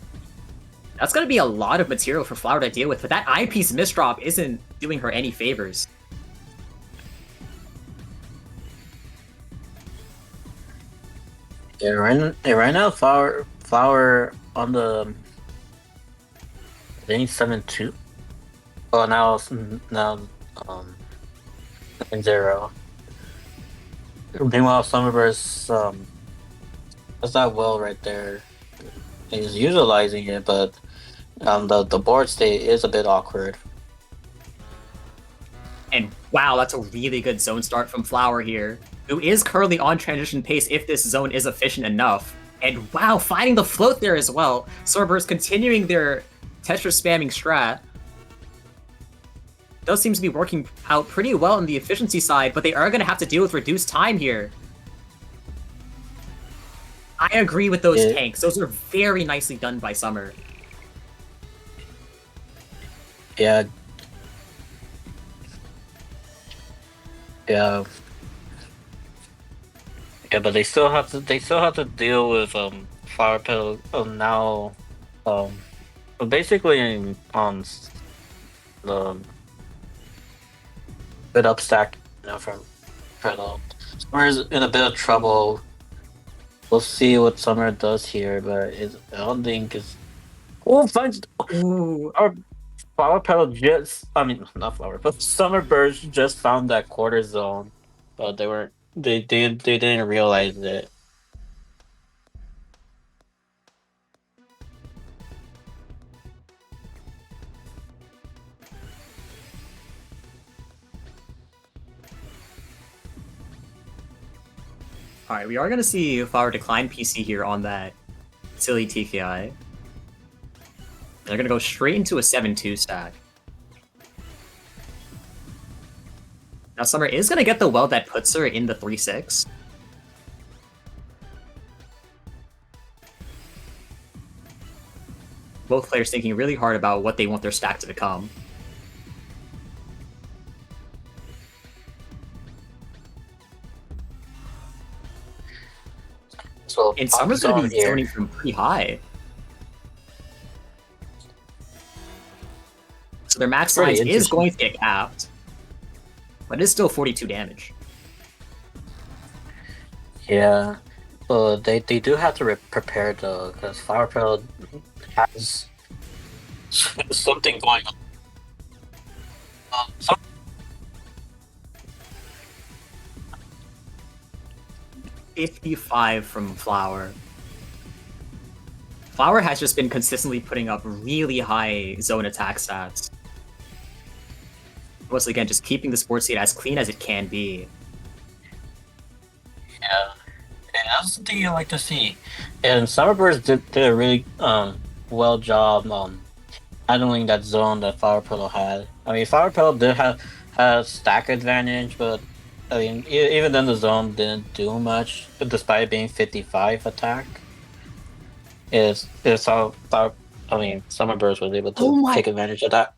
Speaker 1: That's going to be a lot of material for Flower to deal with, but that eyepiece misdrop isn't doing her any favors.
Speaker 2: Yeah, right now, Flower on the. They need 7-2. Oh, now 9-0. Meanwhile, Summerburst does that well right there. He's utilizing it, but the board state is a bit awkward.
Speaker 1: And wow, that's a really good zone start from Flower here, who is currently on transition pace if this zone is efficient enough. And wow, finding the float there as well. Cerberus continuing their Tetris spamming strat. Does seem to be working out pretty well on the efficiency side, but they are going to have to deal with reduced time here. I agree with those tanks. Those are very nicely done by Summer.
Speaker 2: Yeah. Yeah. Yeah, but they still have to deal with Flower Petal now basically on the bit up stack, from Petal. Summer's in a bit of trouble we'll see what Summer does here, but I don't think it's. Oh, finds
Speaker 1: Ooh.
Speaker 2: our Flower Petal just. I mean, not Flower, but Summer Birds just found that quarter zone, but they weren't. They didn't realize it.
Speaker 1: Alright, we are gonna see Flower decline PC here on that silly TKI. They're gonna go straight into a 7-2 stack. Now Summer is gonna get the weld that puts her in the 3-6. Both players thinking really hard about what they want their stack to become.
Speaker 2: So
Speaker 1: And
Speaker 2: pop
Speaker 1: Summer's gonna
Speaker 2: zone
Speaker 1: be
Speaker 2: here.
Speaker 1: zoning from pretty high. So their max
Speaker 2: Pretty
Speaker 1: lines is
Speaker 2: interesting.
Speaker 1: going to get capped. But it is still 42 damage.
Speaker 2: Yeah, but they do have to prepare though, because Flower Petal has something going on. Some
Speaker 1: 55 from Flower. Flower has just been consistently putting up really high zone attack stats. Once again, just keeping the sports seed as clean as it can be.
Speaker 2: Yeah, and that's the thing you like to see. And Summerbirds did a really well job handling that zone that Flower Petal had. I mean, Flower Petal did have stack advantage, but I mean, even then the zone didn't do much, despite being 55 attack. It's how I mean, Summerbirds was able
Speaker 1: Oh
Speaker 2: to
Speaker 1: my...
Speaker 2: take advantage of that.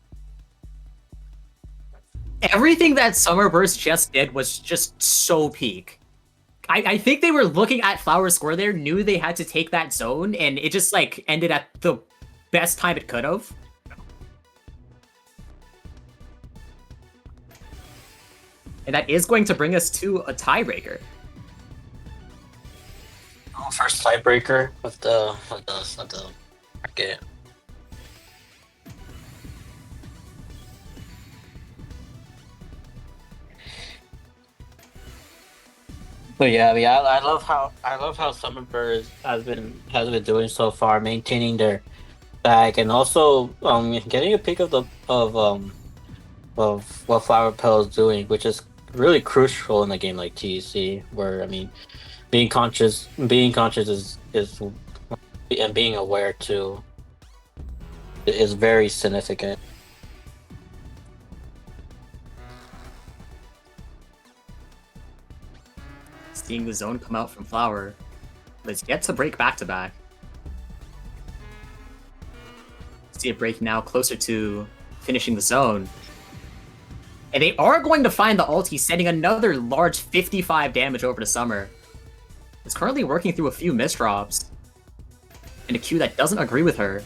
Speaker 1: Everything that Summerburst just did was just so peak. I think they were looking at Flower's score there, knew they had to take that zone, and it just, like, ended at the best time it could have. And that is going to bring us to a tiebreaker.
Speaker 2: Oh, first tiebreaker with the bracket. But yeah, I mean, I love how Summerbirds has been doing so far, maintaining their bag and also getting a peek of the of what Flower Petal is doing, which is really crucial in a game like TEC, where I mean, being conscious is and being aware too is very significant.
Speaker 1: Seeing the zone come out from Flower, let's get to break back-to-back. See it break now closer to finishing the zone. And they are going to find the ulti, sending another large 55 damage over to Summer. It's currently working through a few misdrops. And a Q that doesn't agree with her.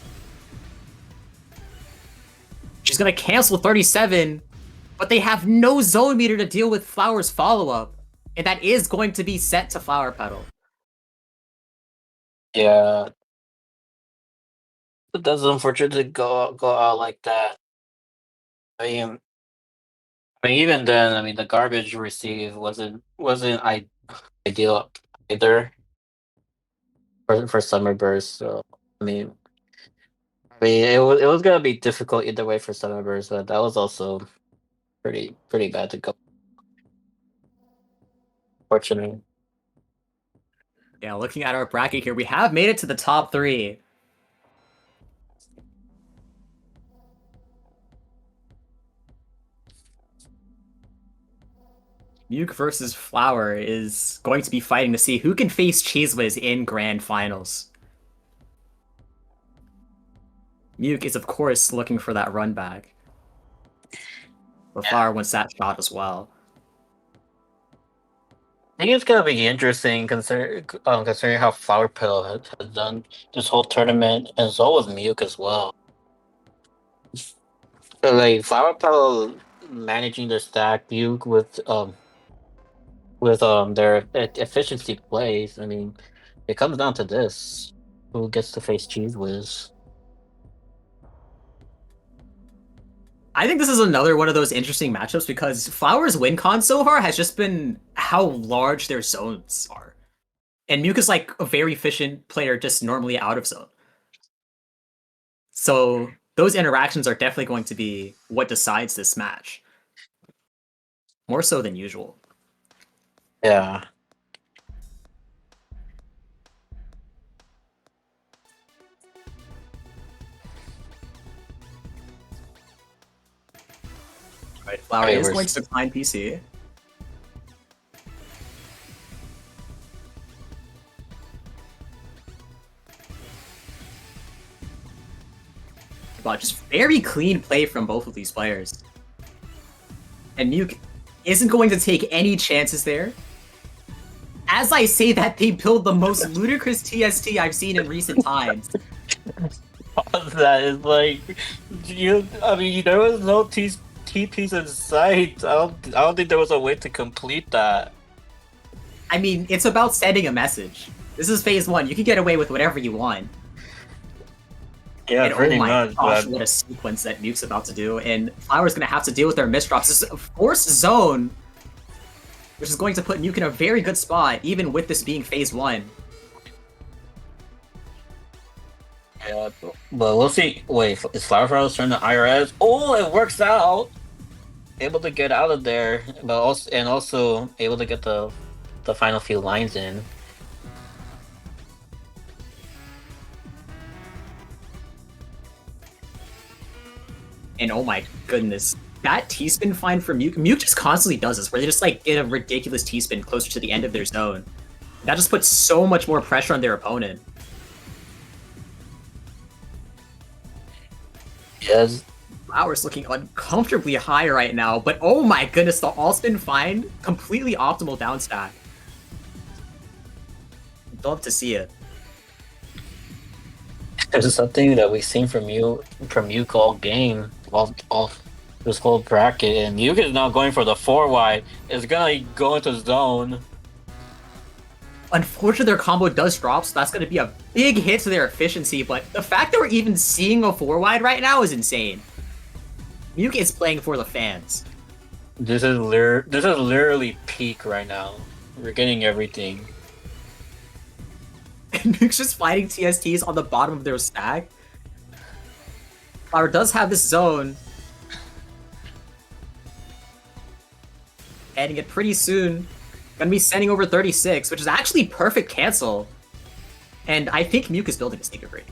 Speaker 1: She's gonna cancel 37, but they have no zone meter to deal with Flower's follow-up. And that is going to be sent to Flower Petal.
Speaker 2: Yeah, but that's unfortunate to go out like that. I mean, even then, I mean, the garbage received wasn't ideal either for Summerburst. So I mean, it was gonna be difficult either way for Summerburst, but that was also pretty bad to go. Fortunately,
Speaker 1: Yeah, looking at our bracket here, we have made it to the top 3. Muke versus Flower is going to be fighting to see who can face Cheesewiz in Grand Finals. Muke is, of course, looking for that run back. But Flower wants that shot as well.
Speaker 2: I think it's gonna be interesting considering how Flower Pill has done this whole tournament, and so was Muke as well. So, like Flower Pill managing their stack, Muke with their efficiency plays. I mean. it comes down to this: who gets to face Cheese Whiz?
Speaker 1: I think this is another one of those interesting matchups because Flower's win con so far has just been how large their zones are. And Muke is like a very efficient player just normally out of zone. So those interactions are definitely going to be what decides this match. More so than usual.
Speaker 2: Yeah.
Speaker 1: Right. Flower
Speaker 2: Okay,
Speaker 1: is going to decline PC. But just very clean play from both of these players. And Muke isn't going to take any chances there. As I say that, they build the most ludicrous TST I've seen in recent times.
Speaker 2: That is like you. I mean, there was no TPs in sight. I don't think there was a way to complete that.
Speaker 1: I mean, it's about sending a message. This is phase 1. You can get away with whatever you want.
Speaker 2: Yeah,
Speaker 1: And
Speaker 2: pretty
Speaker 1: oh my
Speaker 2: much.
Speaker 1: gosh,
Speaker 2: But
Speaker 1: what a sequence that Muke's about to do. And Flower's going to have to deal with their misdrops. This is a forced zone, which is going to put Muke in a very good spot, even with this being phase 1.
Speaker 2: yeah, but we'll see. Wait, is Flower Frost turn to IRS? Oh, it works out. Able to get out of there, but also able to get the final few lines in.
Speaker 1: And oh my goodness, that T-spin find for Muke. Muke just constantly does this, where they just like get a ridiculous T-spin closer to the end of their zone. That just puts so much more pressure on their opponent.
Speaker 2: Yes.
Speaker 1: Flower's looking uncomfortably high right now, but oh my goodness, the all-spin find, completely optimal down stack. Love to see it.
Speaker 2: There's something that we've seen from you all game, all this whole bracket, and Yuka is now going for the 4 wide. It's gonna go into zone.
Speaker 1: Unfortunately, their combo does drop, so that's going to be a big hit to their efficiency, but the fact that we're even seeing a 4 wide right now is insane. Muke is playing for the fans.
Speaker 2: This is literally peak right now. We're getting everything.
Speaker 1: And Muke's just fighting TSTs on the bottom of their stack. Flower does have this zone. Ending it pretty soon. Gonna be sending over 36, which is actually perfect cancel. And I think Muke is building a sneaker break.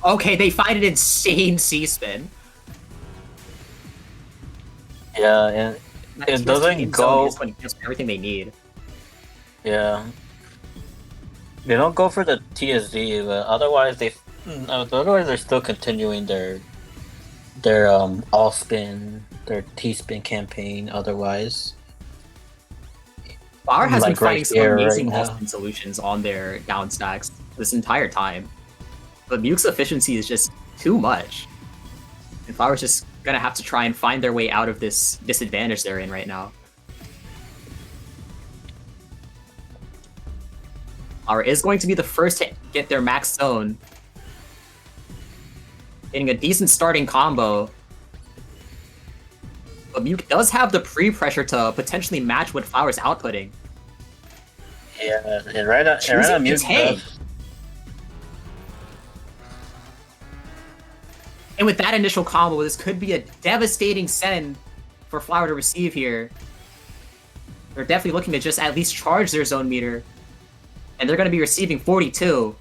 Speaker 1: Okay, they find an insane C-spin.
Speaker 2: Yeah, and it doesn't go.
Speaker 1: Everything they need.
Speaker 2: Yeah, they don't go for the TSD, but otherwise they're still continuing their all spin, their T spin campaign. Otherwise,
Speaker 1: Flower has
Speaker 2: like
Speaker 1: been finding
Speaker 2: right
Speaker 1: some
Speaker 2: here,
Speaker 1: amazing
Speaker 2: right now.
Speaker 1: all-spin solutions on their down stacks this entire time. But Muke's efficiency is just too much. And Flower's just gonna have to try and find their way out of this disadvantage they're in right now. Flower is going to be the first to get their max zone. Getting a decent starting combo. But Muke does have the pre-pressure to potentially match what Flower's outputting.
Speaker 2: Yeah, and right now Mute does.
Speaker 1: And with that initial combo, this could be a devastating send for Flower to receive here. They're definitely looking to just at least charge their zone meter. And they're going to be receiving 42.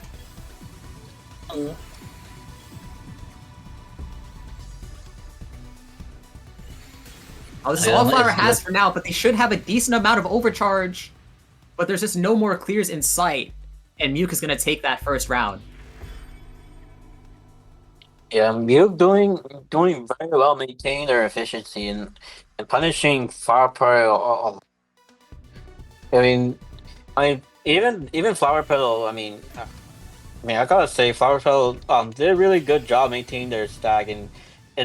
Speaker 1: Oh, this is all Flower has for now, but they should have a decent amount of overcharge. But there's just no more clears in sight. And Muke is going to take that first round.
Speaker 2: Yeah, Muke doing very well, maintaining their efficiency and punishing Flower Pearl. I mean, even Flower Pearl. I mean, I gotta say, Flower Pearl did a really good job maintaining their stack and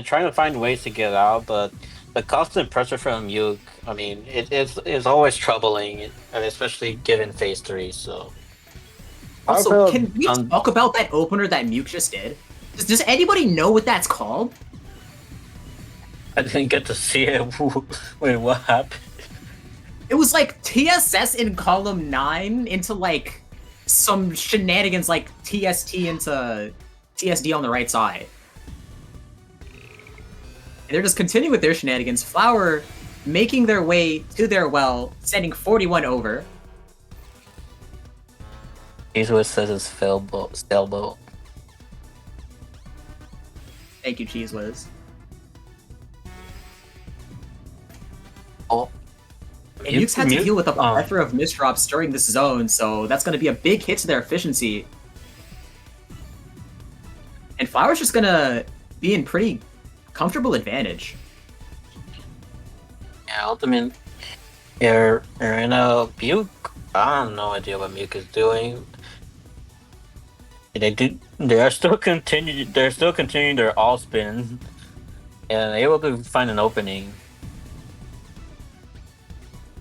Speaker 2: trying to find ways to get out. But the constant pressure from Muke, I mean, it's always troubling, and especially given phase 3. So
Speaker 1: Also,
Speaker 2: Power
Speaker 1: can we talk about that opener that Muke just did? Does anybody know what that's called?
Speaker 2: I didn't get to see it. Wait, what happened?
Speaker 1: It was like TSS in column 9 into like some shenanigans like TST into TSD on the right side. And they're just continuing with their shenanigans. Flower making their way to their well, sending 41 over.
Speaker 2: Here's what says it's sailboat.
Speaker 1: Thank you, Cheese Whiz.
Speaker 2: Oh.
Speaker 1: And Muke's had to deal with a plethora of misdrops during this zone, so that's going to be a big hit to their efficiency. And Flower's just going to be in pretty comfortable advantage.
Speaker 2: Yeah, ultimate. You're in a Muke. I have no idea what Muke is doing. They're still continuing their all spin and able to find an opening.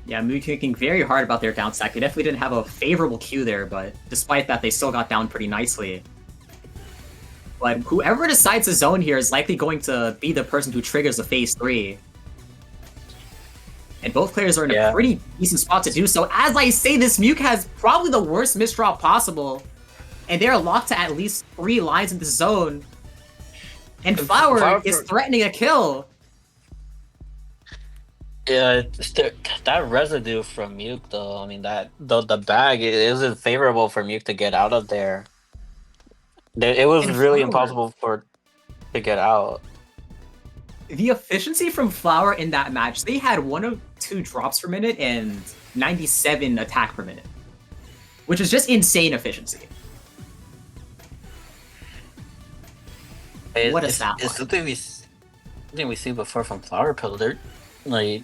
Speaker 1: Yeah, Muke thinking very hard about their down stack. They definitely didn't have a favorable queue there, but despite that, they still got down pretty nicely. But whoever decides to zone here is likely going to be the person who triggers the phase 3. And both players are in a pretty decent spot to do so. As I say this, Muke has probably the worst misdrop possible. And they're locked to at least 3 lines in the zone. And Flower is threatening a kill.
Speaker 2: Yeah, that residue from Muke though. I mean, the bag it isn't favorable for Muke to get out of there. It was really impossible to get out.
Speaker 1: The efficiency from Flower in that match, they had 102 drops per minute and 97 attack per minute, which is just insane efficiency. What is that?
Speaker 2: It's something we see before from Flower Pill. They're like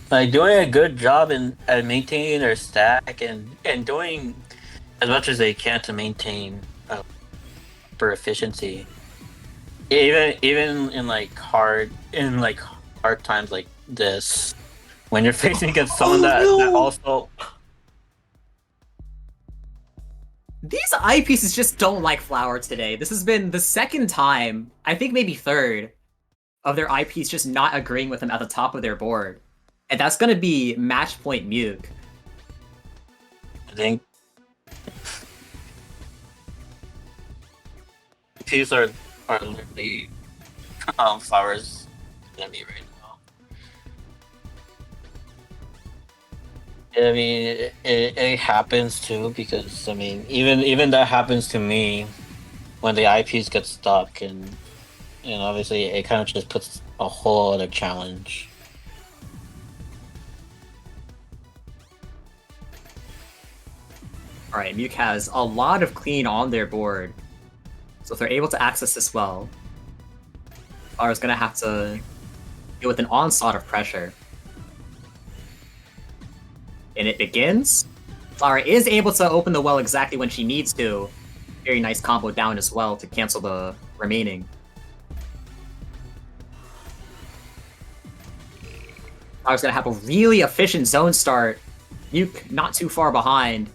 Speaker 2: doing a good job at maintaining their stack and doing as much as they can to maintain for efficiency. Even in hard times like this, when you're facing against someone that also.
Speaker 1: These eyepieces just don't like Flower today. This has been the second time, I think maybe third, of their eyepiece just not agreeing with them at the top of their board. And that's going to be match point Muke.
Speaker 2: I think these are literally Flower's enemy right now. I mean, it happens too, because I mean, even that happens to me when the eyepiece gets stuck, and obviously it kind of just puts a whole other challenge.
Speaker 1: Alright, Muke has a lot of clean on their board. So if they're able to access this well, Flower's gonna have to deal with an onslaught of pressure. And it begins. Flower is able to open the well exactly when she needs to. Very nice combo down as well to cancel the remaining. Flower's gonna have a really efficient zone start. Muke not too far behind.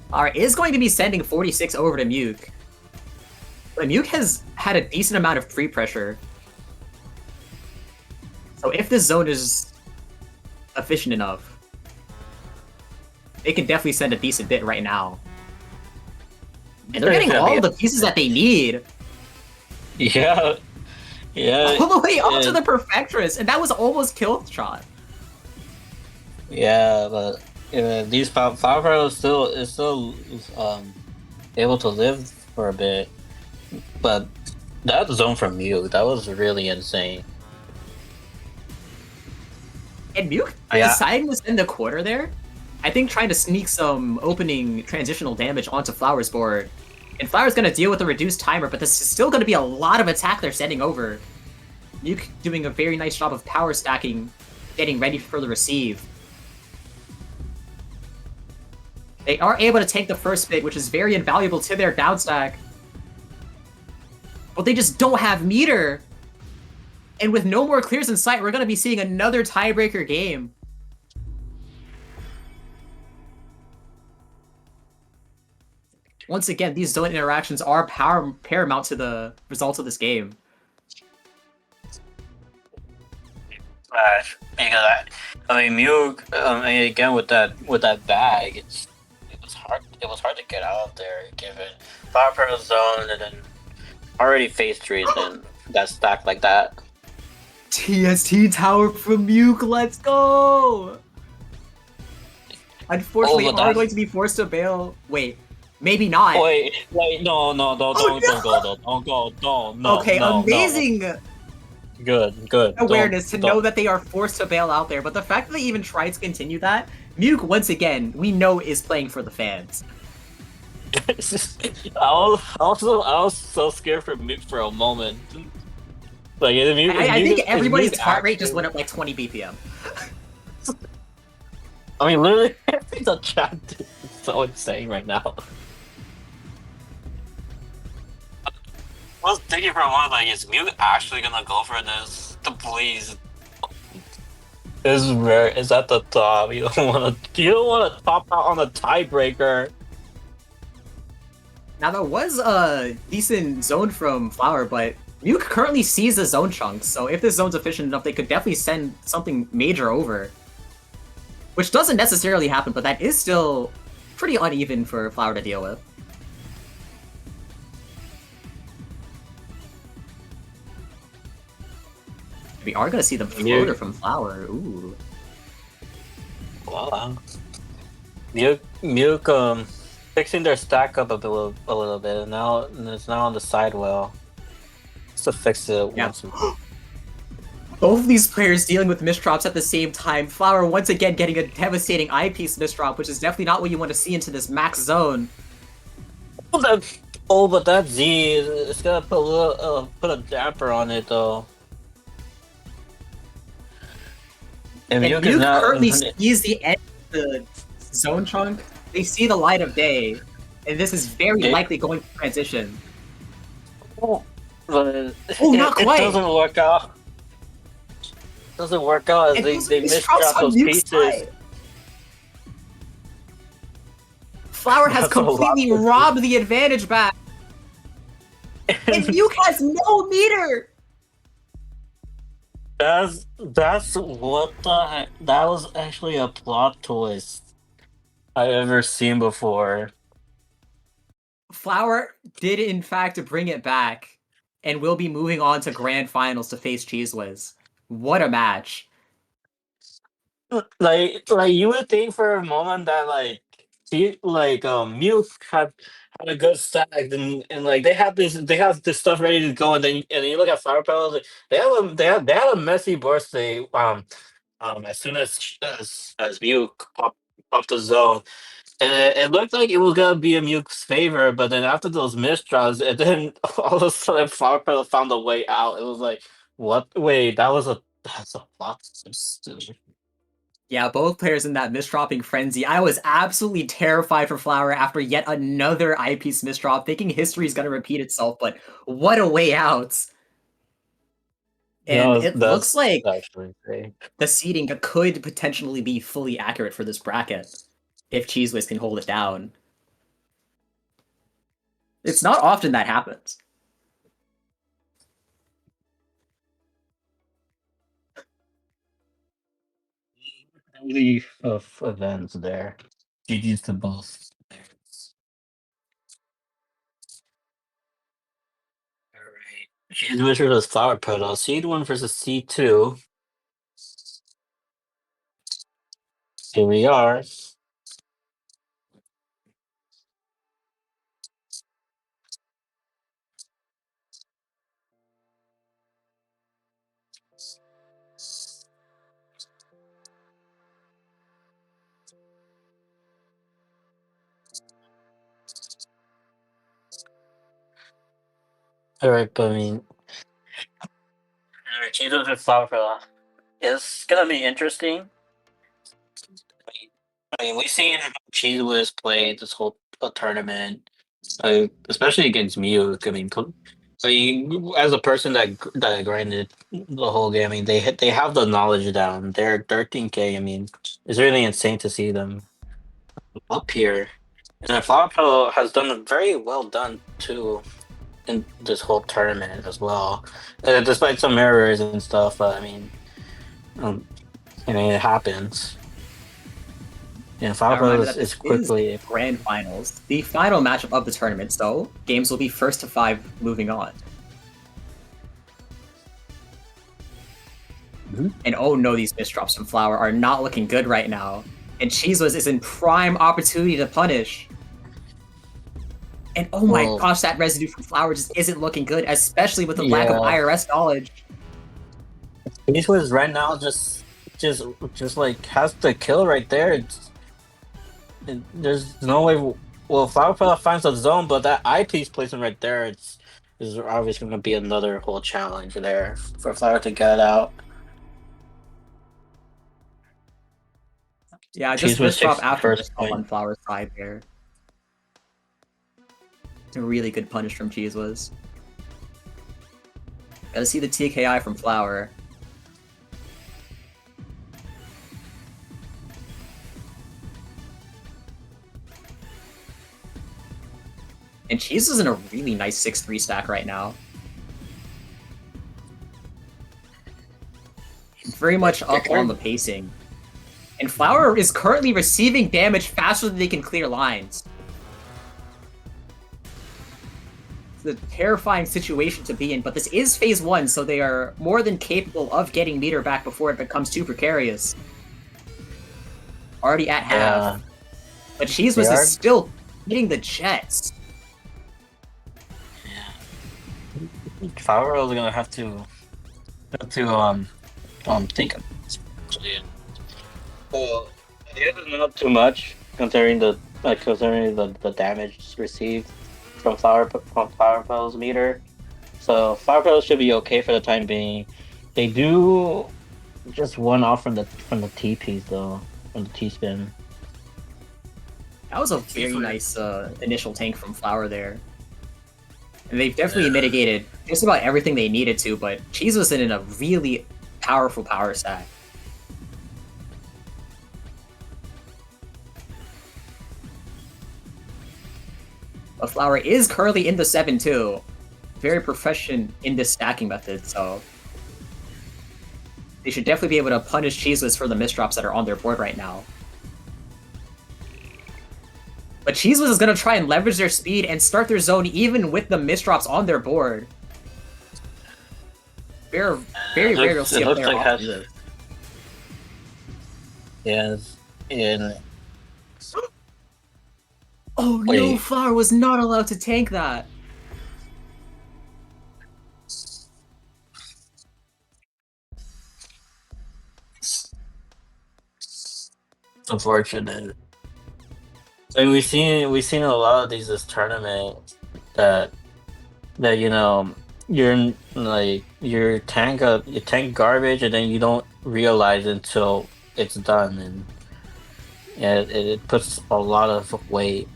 Speaker 1: Flower is going to be sending 46 over to Muke. But Muke has had a decent amount of pre-pressure. So if this zone is efficient enough, they can definitely send a decent bit right now. And they're getting all the pieces that they need.
Speaker 2: Yeah.
Speaker 1: All the way up to the Perfectress, and that was almost kill shot.
Speaker 2: Yeah, but these Flower is still able to live for a bit. But that zone from Muke, that was really insane.
Speaker 1: And Muke deciding to send the quarter there, I think trying to sneak some opening transitional damage onto Flower's board. And Flower's going to deal with a reduced timer, but this is still going to be a lot of attack they're sending over. Muke doing a very nice job of power stacking, getting ready for the receive. They are able to take the first bit, which is very invaluable to their down stack. But they just don't have meter. And with no more clears in sight, we're going to be seeing another tiebreaker game. Once again, these zone interactions are paramount to the results of this game.
Speaker 2: Because I mean, Mug. I mean, again with that bag, it was hard to get out of there given fire per zone and then already phase trees and that stack like that.
Speaker 1: TST tower from Muke, let's go! Unfortunately,
Speaker 2: Oh, but
Speaker 1: are
Speaker 2: that's
Speaker 1: going to be forced to bail. Wait, maybe not.
Speaker 2: wait, no, no,
Speaker 1: Oh
Speaker 2: don't
Speaker 1: no!
Speaker 2: go, don't go, don't, no,
Speaker 1: Okay,
Speaker 2: no, no.
Speaker 1: amazing
Speaker 2: Good,
Speaker 1: awareness to know
Speaker 2: don't.
Speaker 1: that they are forced to bail out there, but the fact that they even tried to continue that, Muke, once again, we know is playing for the fans.
Speaker 2: I was so scared for Mute for a moment. Like,
Speaker 1: I think
Speaker 2: Is Mute
Speaker 1: everybody's heart rate just
Speaker 2: actually?
Speaker 1: went up like 20 BPM.
Speaker 2: I mean, literally, the chat is so insane right now. I was thinking for a moment, like, is Mute actually gonna go for this? Please, is rare. Is at the top. You don't want to. You don't want to top out on a tiebreaker.
Speaker 1: Now, there was a decent zone from Flower, but Muke currently sees the zone chunks, so if this zone's efficient enough, they could definitely send something major over. Which doesn't necessarily happen, but that is still pretty uneven for Flower to deal with. We are going to see the floater from Flower. Ooh.
Speaker 2: Wow. Mute, fixing their stack up a little bit, and now it's now on the side well. Just to fix it
Speaker 1: Yeah.
Speaker 2: once.
Speaker 1: Both these players dealing with misdrops at the same time. Flower once again getting a devastating eyepiece misdrop, which is definitely not what you want to see into this max zone.
Speaker 2: But that Z is gonna put a little, put a damper on it though. And
Speaker 1: And
Speaker 2: Mute is
Speaker 1: Muke
Speaker 2: now.
Speaker 1: currently sees the end of the zone chunk. They see the light of day, and this is very likely going to transition.
Speaker 2: But
Speaker 1: Oh, not
Speaker 2: it
Speaker 1: quite!
Speaker 2: doesn't work out. Doesn't work out as
Speaker 1: And
Speaker 2: they
Speaker 1: those drops
Speaker 2: misdrop
Speaker 1: on
Speaker 2: those
Speaker 1: Muke's
Speaker 2: pieces.
Speaker 1: side. Flower has
Speaker 2: That's a lot.
Speaker 1: completely robbed the advantage back, and Muke has no meter!
Speaker 2: That's what the heck. That was actually a plot twist I've ever seen before.
Speaker 1: Flower did in fact bring it back, and will be moving on to grand finals to face Cheesewiz. What a match.
Speaker 2: Like you would think for a moment that Mute had a good stack and like they have this stuff ready to go, and then you look at Fire Palace, like, they had a messy birthday as soon as Mute popped the zone. And it looked like it was gonna be a Muke's favor, but then after those misdraws, and then all of a sudden Flower found a way out. It was like, what? Wait, that's a plot twist.
Speaker 1: Yeah, both players in that misdropping frenzy. I was absolutely terrified for Flower after yet another eyepiece misdrop, thinking history is going to repeat itself, but what a way out. And it looks
Speaker 2: That's
Speaker 1: like
Speaker 2: actually great.
Speaker 1: the seeding could potentially be fully accurate for this bracket if Cheese Whiz can hold it down. It's not often that happens.
Speaker 2: The of events there. GG's to both players. Alright. Seed versus Flower Petal. Seed 1 versus Seed 2. Here we are. Alright, but I mean, Seed versus Flower Petal. It's gonna be interesting. We've seen Cheese Whiz play this whole tournament, especially against Mew. I mean, I mean, as a person that grinded the whole game, I mean, they have the knowledge down. They're 13K. I mean, it's really insane to see them up here. And Flower Pro has done very well done too in this whole tournament as well, despite some errors and stuff. But um, I mean, it happens. And Flower
Speaker 1: A
Speaker 2: Pro
Speaker 1: reminder that
Speaker 2: is
Speaker 1: this is
Speaker 2: quickly.
Speaker 1: grand finals, the final matchup of the tournament, so games will be first to 5 moving on. And oh no, these misdrops from Flower are not looking good right now. And Cheeseless is in prime opportunity to punish. And oh my
Speaker 2: Well,
Speaker 1: gosh, that residue from Flower just isn't looking good, especially with the lack of
Speaker 2: yeah,
Speaker 1: IRS knowledge.
Speaker 2: Beast was right now just like has the kill right there. There's no way. Well, Flower Pro finds a zone, but that eyepiece placement right there, is obviously going to be another whole challenge there for Flower to get out.
Speaker 1: Yeah,
Speaker 2: Cheese
Speaker 1: just
Speaker 2: was
Speaker 1: misdrop
Speaker 2: takes the
Speaker 1: after
Speaker 2: first
Speaker 1: misdrop
Speaker 2: point.
Speaker 1: on Flower's side there. A really good punish from Cheese was. Gotta see the TKI from Flower. And Cheese is in a really nice 6-3 stack right now. Very much up on the pacing. And Flower is currently receiving damage faster than they can clear lines. It's a terrifying situation to be in, but this is phase 1, so they are more than capable of getting meter back before it becomes too precarious. Already at half.
Speaker 2: Yeah,
Speaker 1: But Cheese was
Speaker 2: are.
Speaker 1: still hitting the Jets.
Speaker 2: Yeah, Flower is going to have to think of this. Actually. Well, it is not too much considering the damage received from Flower Pearl's meter. So Flower Pearl should be okay for the time being. They do just one off from the T piece though, from the T spin.
Speaker 1: That was a very nice initial tank from Flower there. And they've definitely mitigated just about everything they needed to, but Cheese was in a really powerful power stack. But Flower is currently in the 7-2. Very proficient in this stacking method, so they should definitely be able to punish Cheeseless for the misdrops that are on their board right now. But Cheeseless is going to try and leverage their speed and start their zone even with the misdrops on their board. Very rare to see a player off this.
Speaker 2: Yes, in
Speaker 1: Oh no, Flower was not allowed to tank that.
Speaker 2: unfortunate. I mean, we've seen a lot of these this tournament that you tank garbage and then you don't realize until it's done, and yeah, it puts a lot of weight.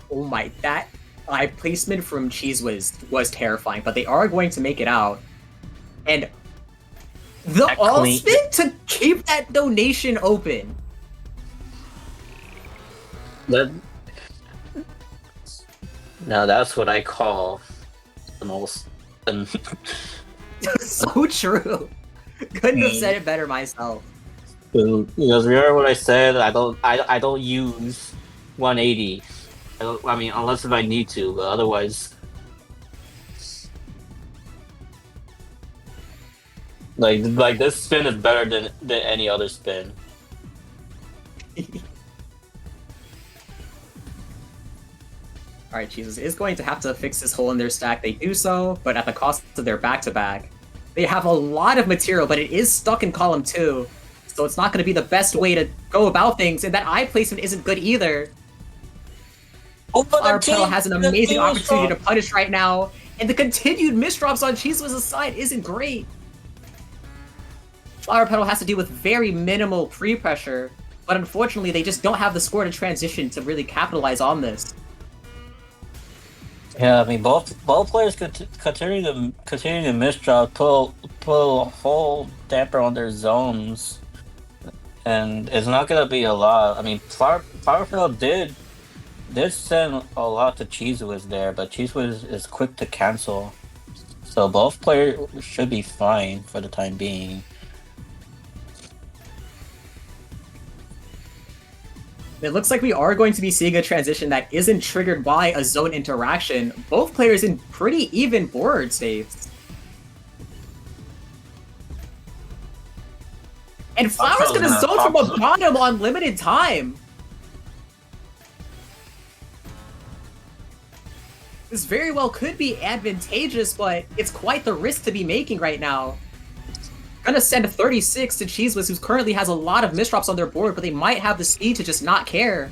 Speaker 1: Oh my, that eye placement from Cheese was terrifying, but they are going to make it out. And the
Speaker 2: That
Speaker 1: all
Speaker 2: clean-
Speaker 1: spin to keep that donation open.
Speaker 2: Now that's what I call the most.
Speaker 1: So true. Couldn't have said it better myself.
Speaker 2: Because remember what I said? I don't use 180. I mean, unless if I need to, but otherwise, like this spin is better than any other spin.
Speaker 1: Alright, Jesus is going to have to fix this hole in their stack. They do so, but at the cost of their back-to-back. They have a lot of material, but it is stuck in column 2. So it's not going to be the best way to go about things, and that eye placement isn't good either. Flower Petal has an amazing opportunity to punish right now, and the continued misdrops on Cheeseless' side isn't great. Flower Petal has to deal with very minimal pre-pressure, but unfortunately they just don't have the score to transition to really capitalize on this.
Speaker 2: Yeah, I mean both players continue to miss drop, put a whole damper on their zones, and it's not gonna be a lot. I mean, Flowerfield did send a lot to Cheese Whiz there, but Cheese Whiz is quick to cancel, so both players should be fine for the time being.
Speaker 1: It looks like we are going to be seeing a transition that isn't triggered by a zone interaction. Both players in pretty even board states. And Flower's
Speaker 2: Flowerfield's
Speaker 1: gonna
Speaker 2: gonna
Speaker 1: zone from
Speaker 2: pop.
Speaker 1: a bottom on limited time. This very well could be advantageous, but it's quite the risk to be making right now. Gonna send 36 to Cheeseless, who currently has a lot of misdrops on their board, but they might have the speed to just not care.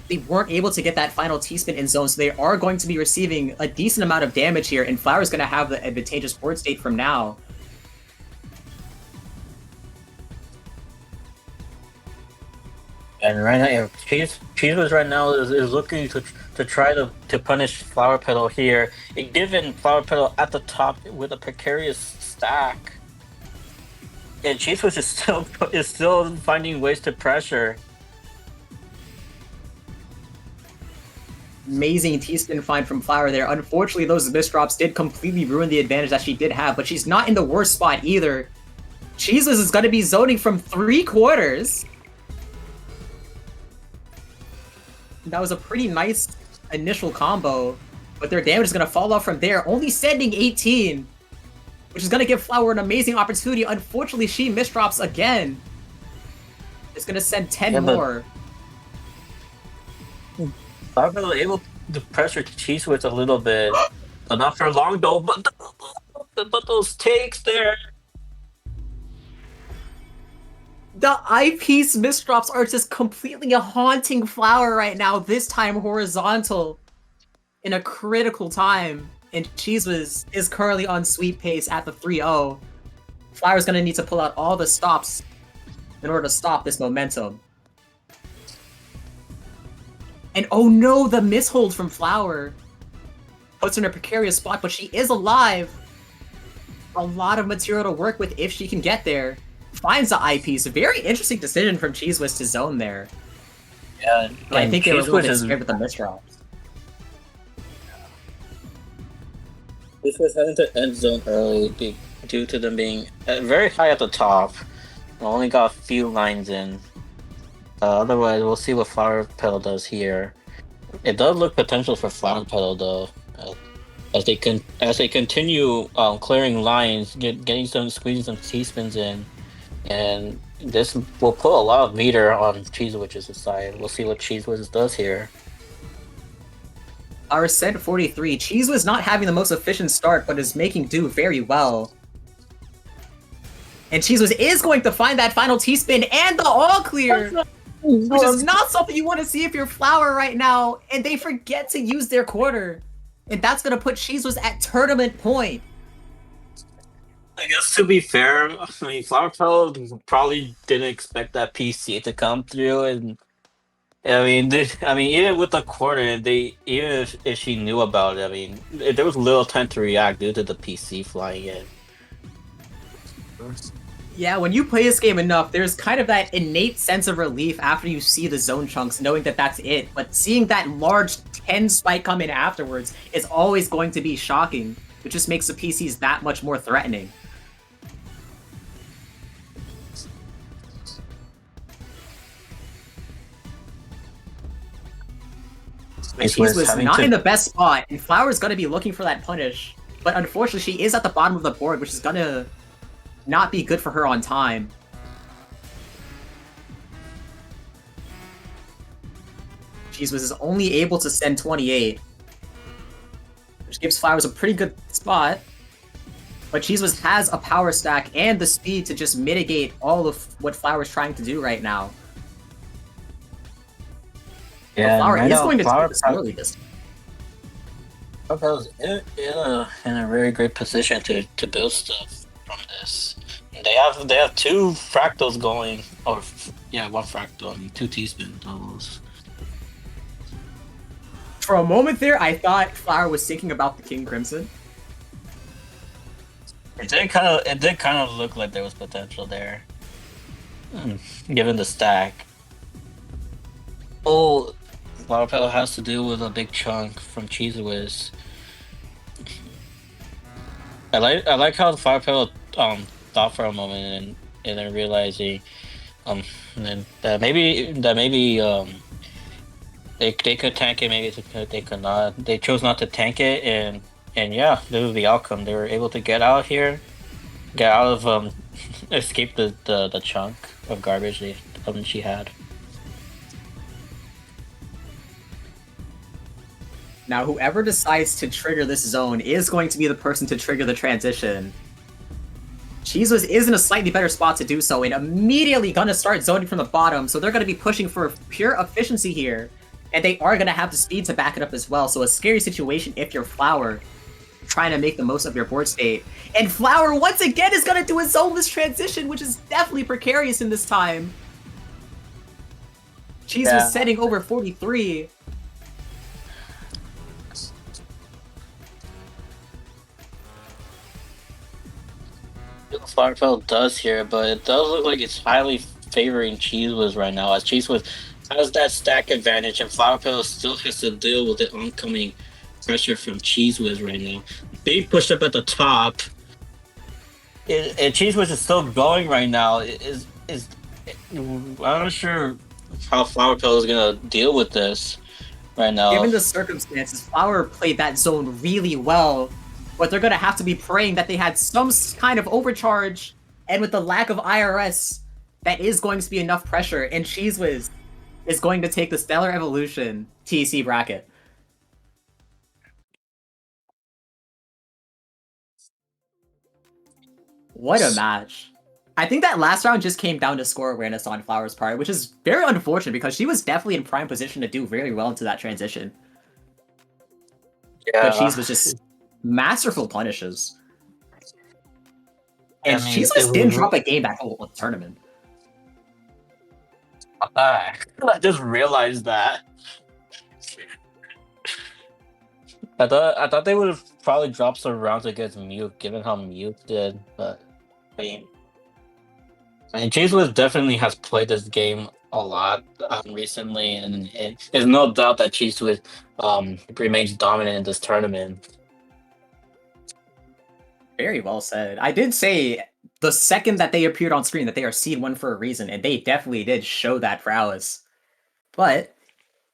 Speaker 1: They weren't able to get that final T-spin in zone, so they are going to be receiving a decent amount of damage here, and Flower's gonna have the advantageous board state from now.
Speaker 2: And right now, yeah, Cheese Whiz right now is looking to try to punish Flower Petal here, and given Flower Petal at the top with a precarious stack, and Cheese Whiz is still finding ways to pressure.
Speaker 1: Amazing T-spin find from Flower there. Unfortunately, those misdrops did completely ruin the advantage that she did have, but she's not in the worst spot either. Cheeseless is going to be zoning from 3/4. That was a pretty nice initial combo, but their damage is going to fall off from there, only sending 18, which is going to give Flower an amazing opportunity. Unfortunately, she misdrops again. It's going to send 10 more.
Speaker 2: Flower Petal able to pressure Cheese Whiz a little bit, but not for long though. But those takes there.
Speaker 1: The eyepiece misdrops are just completely haunting Flower right now, this time horizontal, in a critical time. And Cheese is currently on sweep pace at the 3-0. Flower's gonna need to pull out all the stops in order to stop this momentum. And oh no, the mishold from Flower puts her in a precarious spot, but she is alive. A lot of material to work with if she can get there. Finds the eyepiece. A very interesting decision from Cheese Whiz to zone there.
Speaker 2: Yeah,
Speaker 1: but I think they were a little bit scared with the misdrops.
Speaker 2: This was heading to end zone early due to them being very high at the top. We only got a few lines in. Otherwise, we'll see what Flower Petal does here. It does look potential for Flower Petal though, as they continue clearing lines, squeezing some T-spins in, and this will put a lot of meter on Cheese Whiz's side. We'll see what Cheese Whiz does here.
Speaker 1: Our set 43. Cheese was not having the most efficient start, but is making do very well. And Cheese is going to find that final T-spin and the all clear, which is not something you want to see if you're Flower right now. And they forget to use their quarter, and that's gonna put Cheese at tournament point.
Speaker 2: I guess to be fair, I mean Flower Petal probably didn't expect that PC to come through, and I mean, even with the quarter, even if she knew about it, I mean, there was little time to react due to the PC flying in.
Speaker 1: Yeah, when you play this game enough, there's kind of that innate sense of relief after you see the zone chunks, knowing that that's it. But seeing that large 10 spike come in afterwards is always going to be shocking. It just makes the PCs that much more threatening. Cheese was not in the best spot, and Flower's gonna be looking for that punish. But unfortunately, she is at the bottom of the board, which is gonna not be good for her on time. Cheese is only able to send 28, which gives Flowers a pretty good spot. But Cheese has a power stack and the speed to just mitigate all of what Flower's trying to do right now.
Speaker 2: Yeah,
Speaker 1: Flower
Speaker 2: right
Speaker 1: is
Speaker 2: now,
Speaker 1: going to
Speaker 2: Flower
Speaker 1: take this early this time.
Speaker 2: Flower's in a very great position to build stuff from this. They have two fractals going, or yeah, one fractal, I mean, two T-spin doubles.
Speaker 1: For a moment there, I thought Flower was thinking about the King Crimson.
Speaker 2: It did kind of look like there was potential there, given the stack. Oh, Flower Petal has to deal with a big chunk from Cheese Whiz. I like how the Flower Petal thought for a moment and then realizing and then that maybe they could tank it, maybe they could not. They chose not to tank it, and yeah, this was the outcome. They were able to get out here, get out of escape the chunk of garbage she had.
Speaker 1: Now, whoever decides to trigger this zone is going to be the person to trigger the transition. Cheese is in a slightly better spot to do so, and immediately gonna start zoning from the bottom, so they're gonna be pushing for pure efficiency here. And they are gonna have the speed to back it up as well, so a scary situation if you're Flower, trying to make the most of your board state. And Flower, once again, is gonna do a zoneless transition, which is definitely precarious in this time. Cheese was setting over 43.
Speaker 2: Flower Petal does here, but it does look like it's highly favoring Cheese Whiz right now, as Cheese Whiz has that stack advantage, and Flower Petal still has to deal with the oncoming pressure from Cheese Whiz right now. Being pushed up at the top, and Cheese Whiz is still going right now. I'm not sure how Flower Petal is gonna deal with this right now.
Speaker 1: Given the circumstances, Flower played that zone really well, but they're gonna have to be praying that they had some kind of overcharge, and with the lack of IRS, that is going to be enough pressure, and Cheese Whiz is going to take the Stellar Evolution TC bracket. What a match. I think that last round just came down to score awareness on Flower's part, which is very unfortunate because she was definitely in prime position to do very well into that transition.
Speaker 2: Yeah.
Speaker 1: But Cheese was just masterful punishes. And
Speaker 2: I mean,
Speaker 1: Cheese Whiz didn't drop a game that whole tournament.
Speaker 2: I just realized that. I thought they would have probably dropped some rounds against Mute, given how Mute did. But I mean, Cheese Whiz definitely has played this game a lot recently, and there's no doubt that Cheese Whiz remains dominant in this tournament.
Speaker 1: Very well said. I did say the second that they appeared on screen that they are seed 1 for a reason, and they definitely did show that prowess. But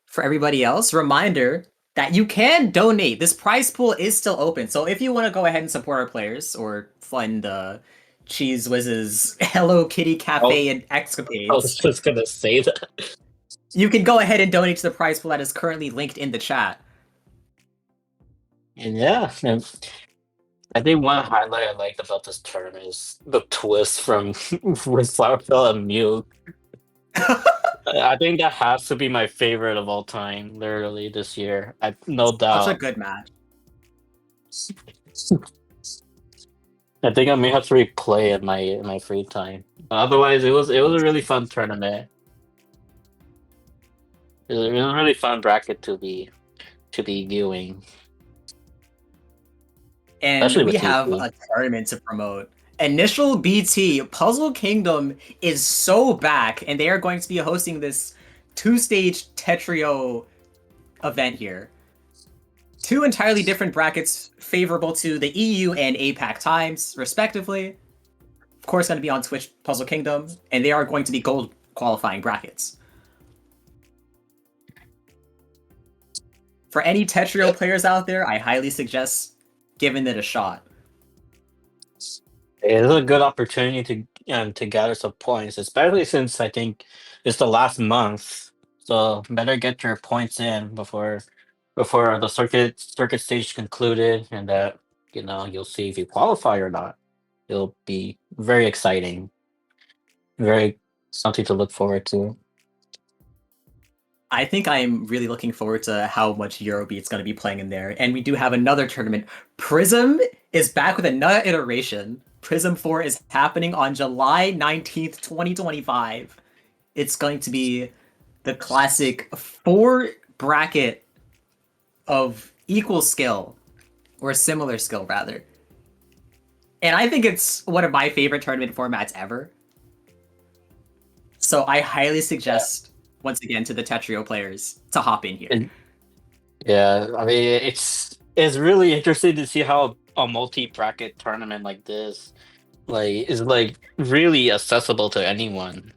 Speaker 1: for everybody else, reminder that you can donate. This prize pool is still open, so if you want to go ahead and support our players or fund Cheese Whiz's Hello Kitty Cafe and escapades,
Speaker 2: I was just gonna say that.
Speaker 1: You can go ahead and donate to the prize pool that is currently linked in the chat.
Speaker 2: And yeah, I think one highlight I liked about this tournament is the twist from with Flower Petal and Mew. I think that has to be my favorite of all time, literally this year. No doubt.
Speaker 1: Such a good match.
Speaker 2: I think I may have to replay it in my free time. Otherwise, it was a really fun tournament. It was a really fun bracket to be viewing.
Speaker 1: And
Speaker 2: Especially
Speaker 1: we
Speaker 2: with
Speaker 1: have
Speaker 2: TC.
Speaker 1: a tournament to promote. Initial BT Puzzle Kingdom is so back, and they are going to be hosting this 2-stage Tetrio event here. 2 entirely different brackets favorable to the EU and APAC times, respectively. Of course, going to be on Twitch Puzzle Kingdom, and they are going to be gold qualifying brackets. For any Tetrio players out there, I highly suggest giving it a shot.
Speaker 2: It is a good opportunity to gather some points, especially since I think it's the last month. So better get your points in before the circuit stage concluded, and that you'll see if you qualify or not. It'll be very exciting, very something to look forward to.
Speaker 1: I think I'm really looking forward to how much Eurobeat's going to be playing in there. And we do have another tournament. Prism is back with another iteration. Prism 4 is happening on July 19th, 2025. It's going to be the classic 4 bracket of equal skill, or similar skill rather. And I think it's one of my favorite tournament formats ever. So I highly
Speaker 2: Yeah.
Speaker 1: suggest, once again, to the Tetrio players to hop in here.
Speaker 2: And yeah, I mean, it's really interesting to see how a multi-bracket tournament like this is like really accessible to anyone.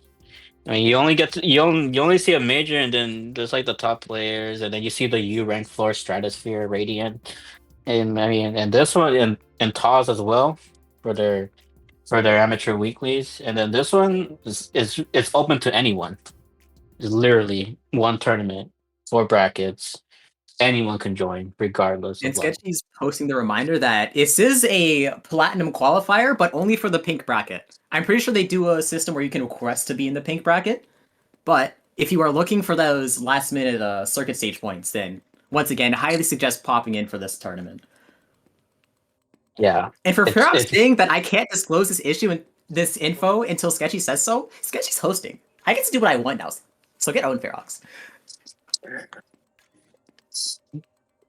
Speaker 2: I mean, you only get to, you only see a major, and then there's like the top players, and then you see the U rank floor, Stratosphere, Radiant, and I mean, and this one and TOS as well for their amateur weeklies, and then this one is it's open to anyone. It's literally one tournament, four brackets. Anyone can join, regardless
Speaker 1: And
Speaker 2: of level.
Speaker 1: Sketchy's posting the reminder that this is a platinum qualifier, but only for the pink bracket. I'm pretty sure they do a system where you can request to be in the pink bracket, but if you are looking for those last minute circuit stage points, then once again, highly suggest popping in for this tournament.
Speaker 2: Yeah,
Speaker 1: And for fear
Speaker 2: it's
Speaker 1: of
Speaker 2: it's
Speaker 1: saying that I can't disclose this issue and this info until Sketchy says so, Sketchy's hosting. I get to do what I want now. So get owned, Ferox.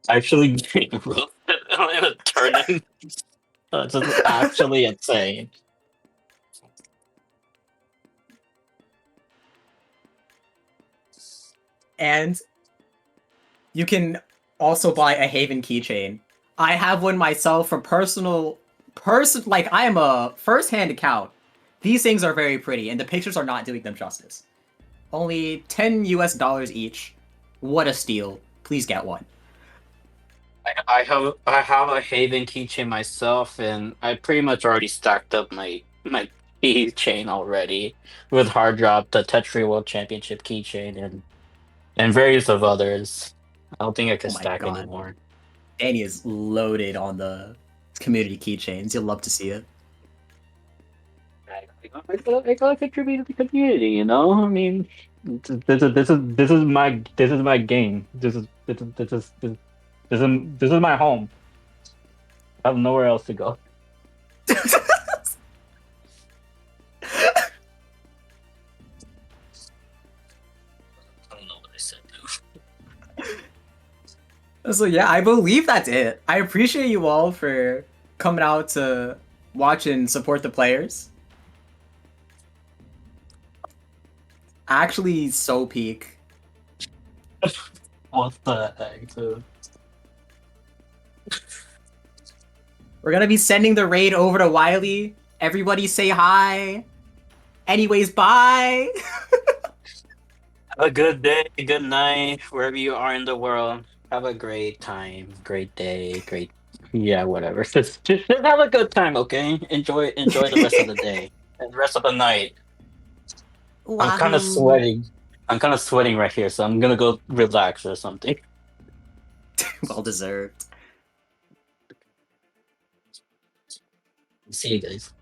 Speaker 2: actually getting roasted in a tournament. It's just actually insane.
Speaker 1: And you can also buy a Haven keychain. I have one myself for like I am a first-hand account. These things are very pretty, and the pictures are not doing them justice. Only 10 US dollars each. What a steal. Please get one.
Speaker 2: I have a Haven keychain myself, and I pretty much already stacked up my keychain already with Hard Drop, the Tetris World Championship keychain, and various of others. I don't think I
Speaker 1: Oh
Speaker 2: can
Speaker 1: my
Speaker 2: stack
Speaker 1: god.
Speaker 2: anymore.
Speaker 1: Danny is loaded on the community keychains. You'll love to see it.
Speaker 2: I gotta contribute to the community, you know. I mean, this is my game. This is my home. I have nowhere else to go. I don't know what I said.
Speaker 1: So yeah, I believe that's it. I appreciate you all for coming out to watch and support the players. Actually, so peak.
Speaker 2: What the heck, dude?
Speaker 1: We're gonna be sending the raid over to Wiley. Everybody say hi. Anyways, bye.
Speaker 2: Have a good day, good night, wherever you are in the world. Have a great time, great day, great yeah, whatever. Just have a good time, okay? Enjoy the rest of the day and the rest of the night. I'm kind of
Speaker 1: Wahoo.
Speaker 2: sweating. I'm kind of sweating right here, so I'm gonna go relax or something.
Speaker 1: Well deserved.
Speaker 2: See you guys.